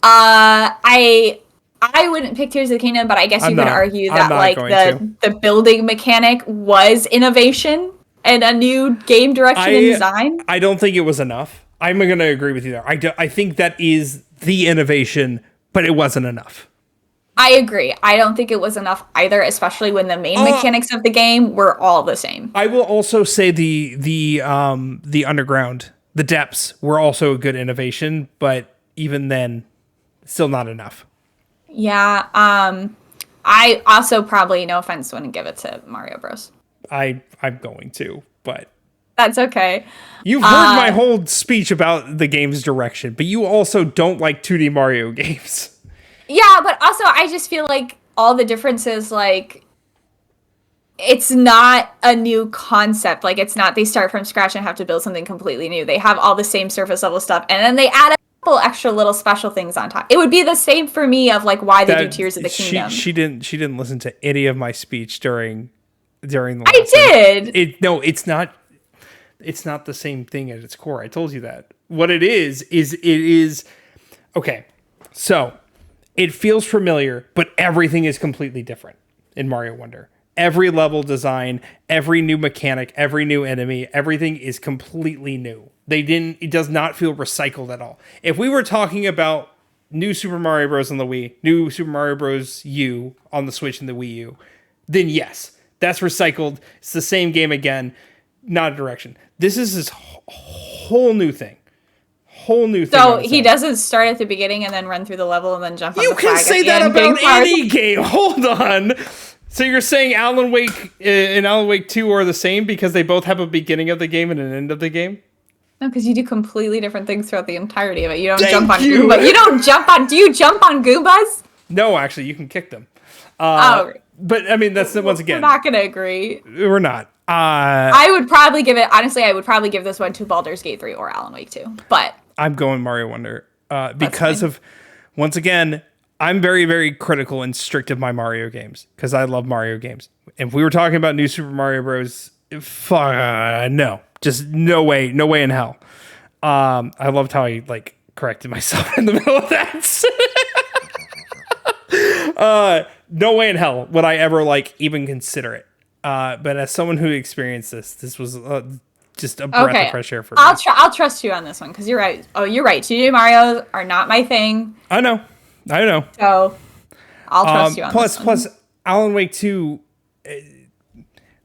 I wouldn't pick Tears of the Kingdom, but I guess you could argue I'm that not like going to. the building mechanic was innovation and a new game direction and design. I don't think it was enough. I'm going to agree with you there. I think that is the innovation, but it wasn't enough. I agree. I don't think it was enough either, especially when the main mechanics of the game were all the same. I will also say the underground, the depths were also a good innovation, but even then, still not enough. Yeah. I also probably, no offense, wouldn't give it to Mario Bros. I'm going to, but That's okay. you've heard my whole speech about the game's direction, but you also don't like 2D Mario games. Yeah, but also I just feel like all the differences, like, it's not a new concept. Like, it's not they start from scratch and have to build something completely new. They have all the same surface level stuff, and then they add a couple extra little special things on top. It would be the same for me of like why they do Tears of the Kingdom. She didn't listen to any of my speech during the lesson. I did. It's not. It's not the same thing at its core. I told you that. What it is okay. So it feels familiar, but everything is completely different in Mario Wonder. Every level design, every new mechanic, every new enemy, everything is completely new. It does not feel recycled at all. If we were talking about new Super Mario Bros. On the Wii, new Super Mario Bros. U on the Switch and the Wii U, then yes, that's recycled. It's the same game again, not a direction. This is this whole new thing. So he doesn't start at the beginning and then run through the level and then jump on the flag. You can say that about any game. Hold on. So you're saying Alan Wake and Alan Wake 2 are the same because they both have a beginning of the game and an end of the game? No, because you do completely different things throughout the entirety of it. You don't jump on Goombas. You don't jump on... Do you jump on Goombas? No, actually, you can kick them. But, I mean, that's once again... We're not going to agree. We're not. I would probably give it... Honestly, I would probably give this one to Baldur's Gate 3 or Alan Wake 2. But... I'm going Mario Wonder. Because of... Once again... I'm very, very critical and strict of my Mario games because I love Mario games. If we were talking about New Super Mario Bros., no, just no way in hell. I loved how I corrected myself in the middle of that. No way in hell would I ever even consider it. But as someone who experienced this was just a breath of fresh air for me. I'll trust you on this one because you're right. Oh, you're right. 2D Marios are not my thing. I know. So, I'll trust you on this one. Plus, Alan Wake 2,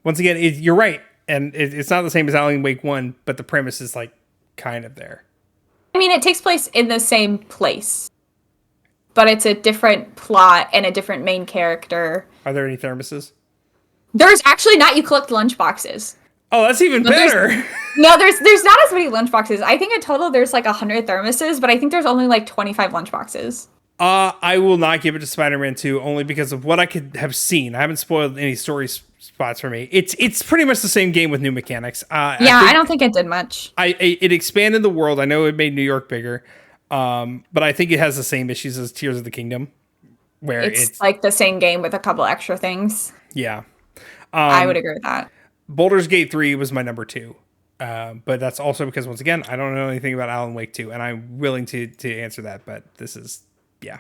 once again, you're right. And it's not the same as Alan Wake 1, but the premise is, kind of there. I mean, it takes place in the same place. But it's a different plot and a different main character. Are there any thermoses? There's actually not. You collect lunchboxes. Oh, that's even better. There's not as many lunchboxes. I think in total there's 100 thermoses, but I think there's only 25 lunchboxes. I will not give it to Spider-Man 2 only because of what I could have seen. I haven't spoiled any story spots for me. It's pretty much the same game with new mechanics. I don't think it did much. It expanded the world. I know it made New York bigger, but I think it has the same issues as Tears of the Kingdom, where it's like the same game with a couple extra things. Yeah, I would agree with that. Baldur's Gate 3 was my number 2. But that's also because, once again, I don't know anything about Alan Wake 2, and I'm willing to answer that, but this is... Yeah.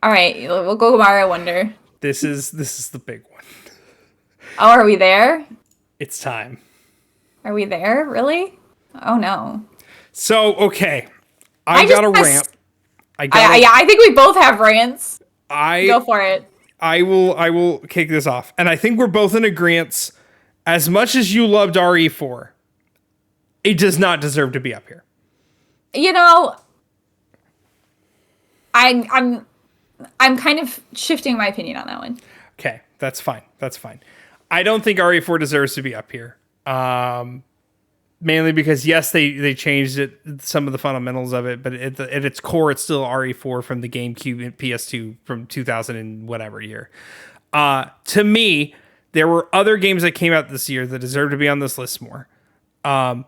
All right, we'll go Mario Wonder. This is the big one. Oh, are we there? It's time. Are we there? Really? Oh no. So, okay. I got a rant. I think we both have rants. Go for it. I will kick this off. And I think we're both in agreement. As much as you loved RE4, it does not deserve to be up here. I'm I'm kind of shifting my opinion on that one. Okay, that's fine. That's fine. I don't think RE4 deserves to be up here. Mainly because yes, they changed it, some of the fundamentals of it, but at its core, it's still RE4 from the GameCube and PS2 from 2000 and whatever year. To me, there were other games that came out this year that deserve to be on this list more. I'm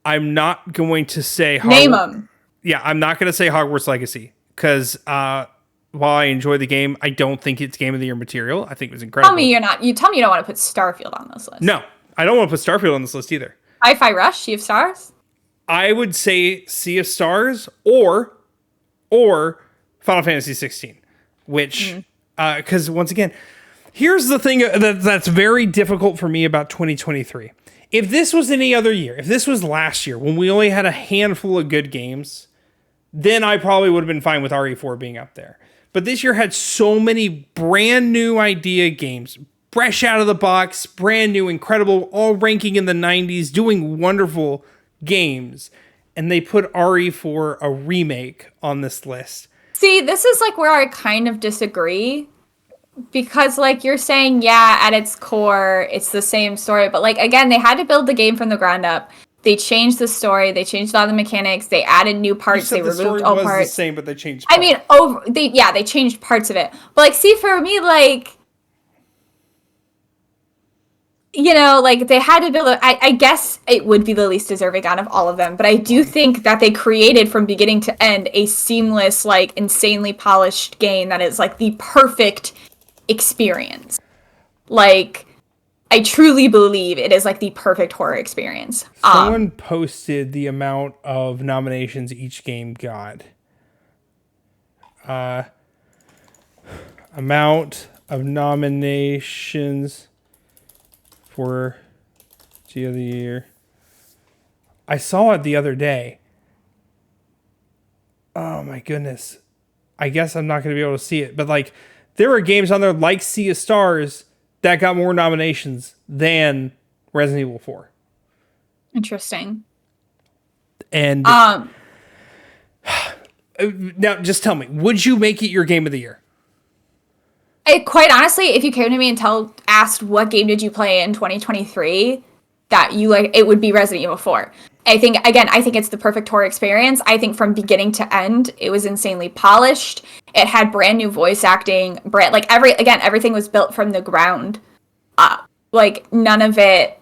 not going to say Name them. Yeah, I'm not going to say Hogwarts Legacy because while I enjoy the game, I don't think it's Game of the Year material. I think it was incredible. Tell me you're not. You tell me you don't want to put Starfield on this list. No, I don't want to put Starfield on this list either. Hi-Fi Rush, Sea of Stars. I would say Sea of Stars or Final Fantasy 16, which because once again, here's the thing that's very difficult for me about 2023. If this was any other year, if this was last year when we only had a handful of good games, then I probably would have been fine with RE4 being up there. But this year had so many brand new idea games, fresh out of the box, brand new, incredible, all ranking in the 90s, doing wonderful games. And they put RE4, a remake, on this list. See, this is like where I kind of disagree. Because, like, you're saying, yeah, at its core, it's the same story. But, like, again, they had to build the game from the ground up. They changed the story. They changed all the mechanics. They added new parts. They removed old parts. The same, but they changed parts. I mean, they changed parts of it. But, like, see, for me, like, you know, like, they had to build it. I guess it would be the least deserving out of all of them. But I do think that they created from beginning to end a seamless, like, insanely polished game that is, like, the perfect experience. Like, I truly believe it is like the perfect horror experience. Someone posted the amount of nominations each game got. Amount of nominations for Game of the Year. I saw it the other day. Oh my goodness. I guess I'm not going to be able to see it, but like, there are games on there like Sea of Stars that got more nominations than Resident Evil 4. Interesting. And now just tell me, would you make it your Game of the Year? Quite honestly, if you came to me and asked what game did you play in 2023 that you like, it would be Resident Evil 4. I think it's the perfect horror experience. I think from beginning to end, it was insanely polished. It had brand new voice acting, everything was built from the ground up. Like, none of it.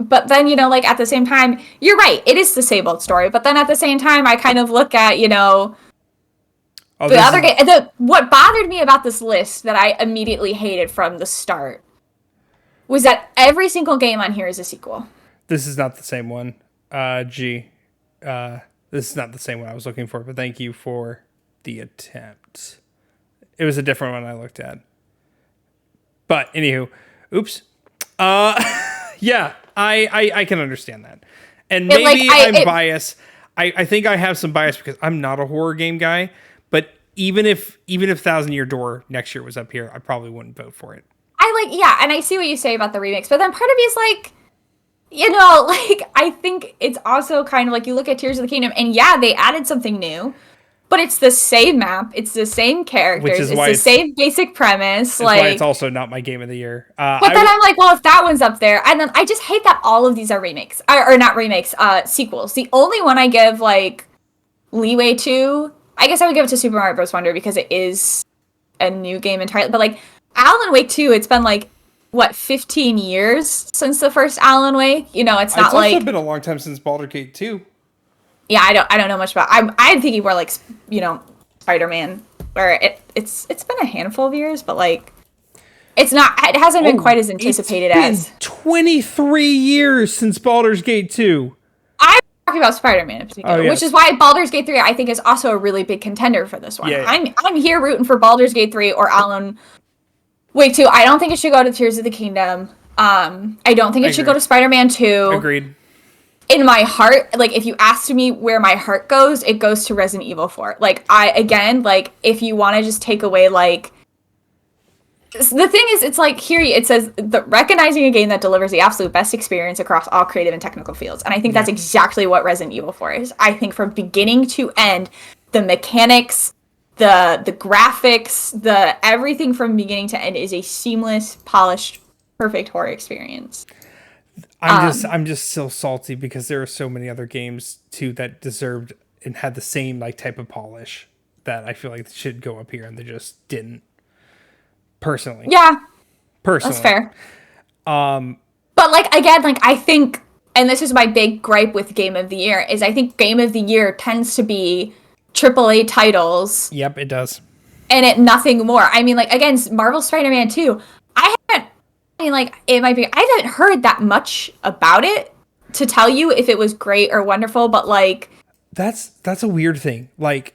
But then, you know, like, at the same time, you're right, it is the same old story. But then at the same time, I kind of look at, you know, what bothered me about this list that I immediately hated from the start was that every single game on here is a sequel. This is not the same one. This is not the same one I was looking for, but thank you for the attempt. It was a different one I looked at. But anywho, oops. Yeah, I can understand that. And maybe I'm biased. I think I have some bias because I'm not a horror game guy, but even if 1,000 Year Door next year was up here, I probably wouldn't vote for it. And I see what you say about the remakes, but then part of me is like, you know, like, I think it's also kind of like you look at Tears of the Kingdom, and yeah, they added something new, but it's the same map, it's the same characters, it's the same basic premise. That's why it's also not my Game of the Year. But then I'm like, well, if that one's up there, and then I just hate that all of these are remakes, or not remakes, sequels. The only one I give, like, leeway to, I guess I would give it to Super Mario Bros. Wonder because it is a new game entirely, but, like, Alan Wake 2, it's been, like, what, 15 years since the first Alan Wake? You know, it's not like... It's also been a long time since Baldur's Gate 2. Yeah, I don't know much about... I'm thinking more like, you know, Spider-Man, where it's been a handful of years, but, like, it hasn't been quite as anticipated as... 23 years since Baldur's Gate 2. I'm talking about Spider-Man in particular, which is why Baldur's Gate 3, I think, is also a really big contender for this one. Yeah. I'm here rooting for Baldur's Gate 3 or Alan Wake 2. I don't think it should go to Tears of the Kingdom. I don't think it should go to Spider-Man 2. Agreed. In my heart, like, if you asked me where my heart goes, it goes to Resident Evil 4. Like, if you want to just take away, like... The thing is, it's like, here it says, recognizing a game that delivers the absolute best experience across all creative and technical fields. And I think that's exactly what Resident Evil 4 is. I think from beginning to end, the mechanics, the graphics, the everything from beginning to end is a seamless, polished, perfect horror experience. I'm just so salty because there are so many other games too that deserved and had the same like type of polish that I feel like should go up here and they just didn't. Personally. Yeah. Personally. That's fair. But like again, like I think, and this is my big gripe with Game of the Year, is I think Game of the Year tends to be AAA titles. Yep, it does. And it nothing more. I mean, like again, Marvel Spider-Man 2. It might be. I haven't heard that much about it to tell you if it was great or wonderful. But like, that's a weird thing. Like,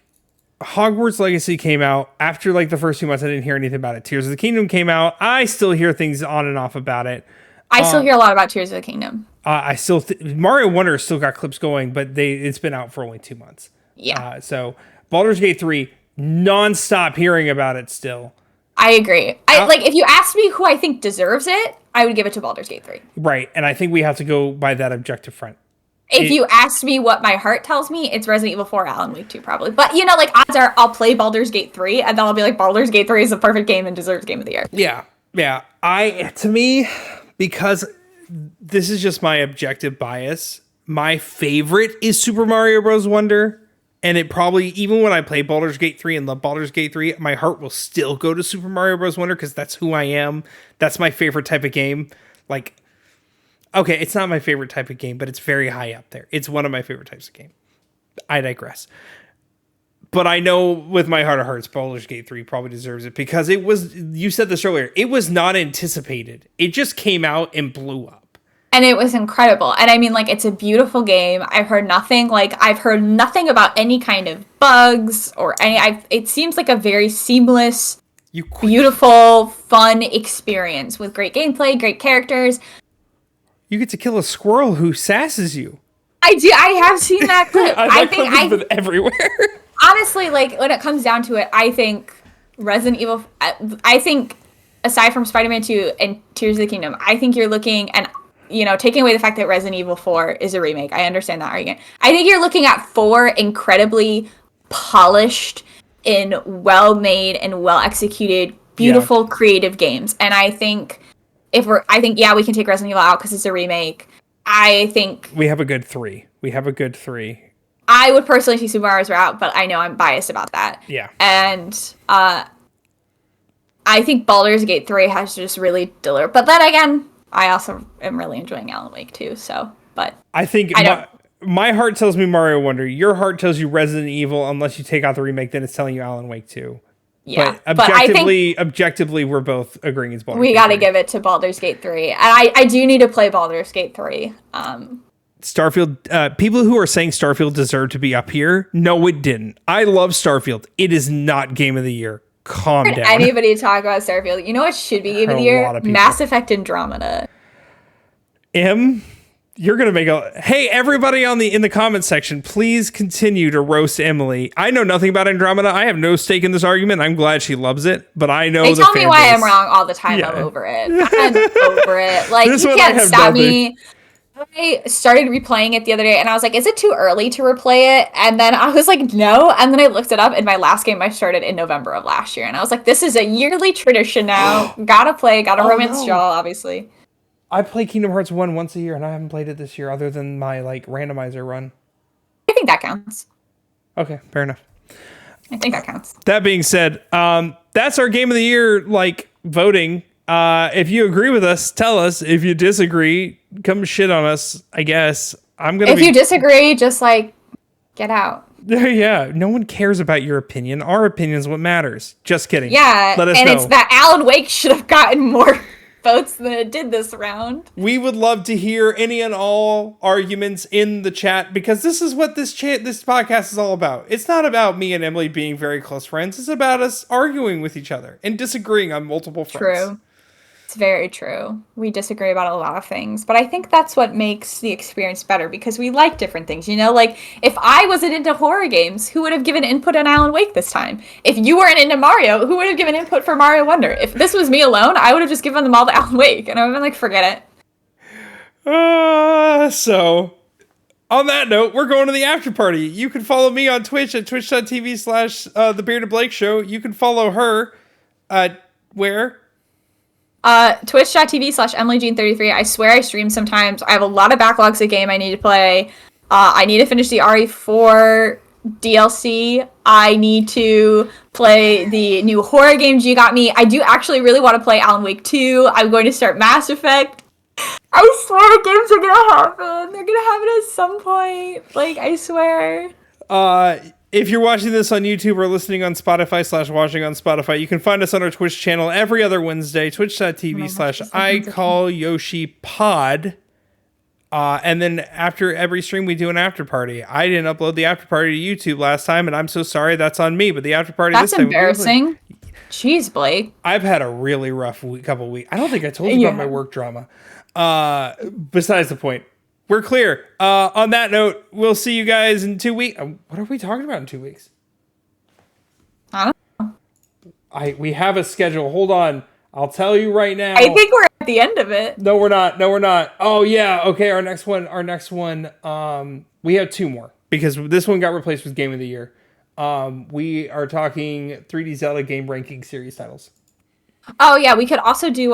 Hogwarts Legacy came out after like the first 2 months. I didn't hear anything about it. Tears of the Kingdom came out. I still hear things on and off about it. I still hear a lot about Tears of the Kingdom. I still Mario Wonder still got clips going, but it's been out for only 2 months. Yeah. So Baldur's Gate 3, nonstop hearing about it still. I agree. Like if you asked me who I think deserves it, I would give it to Baldur's Gate 3. Right, and I think we have to go by that objective front. If you asked me what my heart tells me, it's Resident Evil 4, Alan Wake 2 probably. But you know, like odds are I'll play Baldur's Gate 3 and then I'll be like Baldur's Gate 3 is the perfect game and deserves Game of the Year. Yeah. To me, because this is just my objective bias, my favorite is Super Mario Bros. Wonder. And it probably, even when I play Baldur's Gate 3 and love Baldur's Gate 3, my heart will still go to Super Mario Bros. Wonder because that's who I am. That's my favorite type of game. Like, okay, it's not my favorite type of game, but it's very high up there. It's one of my favorite types of game. I digress. But I know with my heart of hearts, Baldur's Gate 3 probably deserves it because it was, you said this earlier, it was not anticipated. It just came out and blew up. And it was incredible. And I mean, like, it's a beautiful game. I've heard nothing about any kind of bugs or any, it seems like a very seamless, beautiful, fun experience with great gameplay, great characters. You get to kill a squirrel who sasses you. I do. I have seen that clip. I think I've been everywhere. Honestly, like, when it comes down to it, I think Resident Evil, I think aside from Spider-Man 2 and Tears of the Kingdom, I think you're looking, and you know, taking away the fact that Resident Evil 4 is a remake, I understand that argument. I think you're looking at 4 incredibly polished and well-made and well-executed, beautiful, creative games. And I think we can take Resident Evil out because it's a remake. I think we have a good 3. I would personally see Super Mario's route, but I know I'm biased about that. Yeah. And I think Baldur's Gate 3 has just really delivered. But then again, I also am really enjoying Alan Wake too, but I think my heart tells me Mario Wonder. Your heart tells you Resident Evil, unless you take out the remake, then it's telling you Alan Wake 2. Yeah. But objectively, we're both agreeing it's Baldur's Gate 3. We gotta give it to Baldur's Gate 3. And I do need to play Baldur's Gate 3. Starfield, people who are saying Starfield deserved to be up here, no, it didn't. I love Starfield. It is not Game of the Year. Calm down. Anybody talk about Starfield? You know what should be Game of the Year? Mass Effect Andromeda. You're gonna make hey, everybody in the comment section, please continue to roast Emily. I know nothing about Andromeda. I have no stake in this argument. I'm glad she loves it, but I know they tell me why I'm wrong all the time. Yeah. I'm over it. Like, you can't stop me. I started replaying it the other day, and I was like, is it too early to replay it? And then I was like, no. And then I looked it up, and my last game I started in November of last year. And I was like, this is a yearly tradition now. Gotta romance Jaw, obviously. I play Kingdom Hearts 1 once a year, and I haven't played it this year other than my, like, randomizer run. I think that counts. Okay, fair enough. I think that counts. That being said, that's our Game of the Year, like, voting. If you agree with us, tell us. If you disagree, come shit on us, I guess. If you disagree, just, like, get out. Yeah, no one cares about your opinion. Our opinion is what matters. Just kidding. Yeah, let us know. It's that Alan Wake should have gotten more votes than it did this round. We would love to hear any and all arguments in the chat, because this is what this podcast is all about. It's not about me and Emily being very close friends. It's about us arguing with each other and disagreeing on multiple fronts. True. It's very true. We disagree about a lot of things, but I think that's what makes the experience better, because we like different things. You know, like, if I wasn't into horror games, who would have given input on Alan Wake this time? If you weren't into Mario, who would have given input for Mario Wonder? If this was me alone, I would have just given them all to Alan Wake, and I would have been like, forget it. So On that note, we're going to the after party. You can follow me on Twitch at twitch.tv/ The Bearded Blake Show. You can follow her where? Twitch.tv/EmilyJean33. I swear I stream sometimes. I have a lot of backlogs of game I need to play. I need to finish the RE4 DLC. I need to play the new horror games you got me. I do actually really want to play Alan Wake 2. I'm going to start Mass Effect. I swear the games are gonna happen. They're gonna happen at some point. Like, I swear. If you're watching this on YouTube or listening on Spotify / watching on Spotify, you can find us on our Twitch channel every other Wednesday, twitch.tv/ I call Yoshi Pod. And then after every stream, we do an after party. I didn't upload the after party to YouTube last time, and I'm so sorry. That's on me. But the after party That's this time... That's embarrassing. Jeez, Blake. I've had a really rough couple weeks. I don't think I told you about my work drama. Besides the point. We're clear. On that note, we'll see you guys in 2 weeks. What are we talking about in 2 weeks? I don't know. We have a schedule. Hold on. I'll tell you right now. I think we're at the end of it. No, we're not. Oh, yeah. Okay, our next one, we have 2 more. Because this one got replaced with Game of the Year. We are talking 3D Zelda game ranking series titles. Oh, yeah. We could also do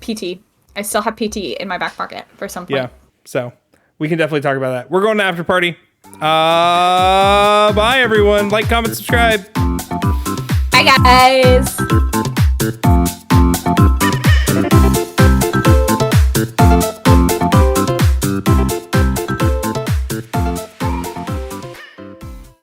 PT. I still have PT in my back pocket for some point. Yeah, so we can definitely talk about that. We're going to after party. Bye, everyone. Like, comment, subscribe. Bye, guys.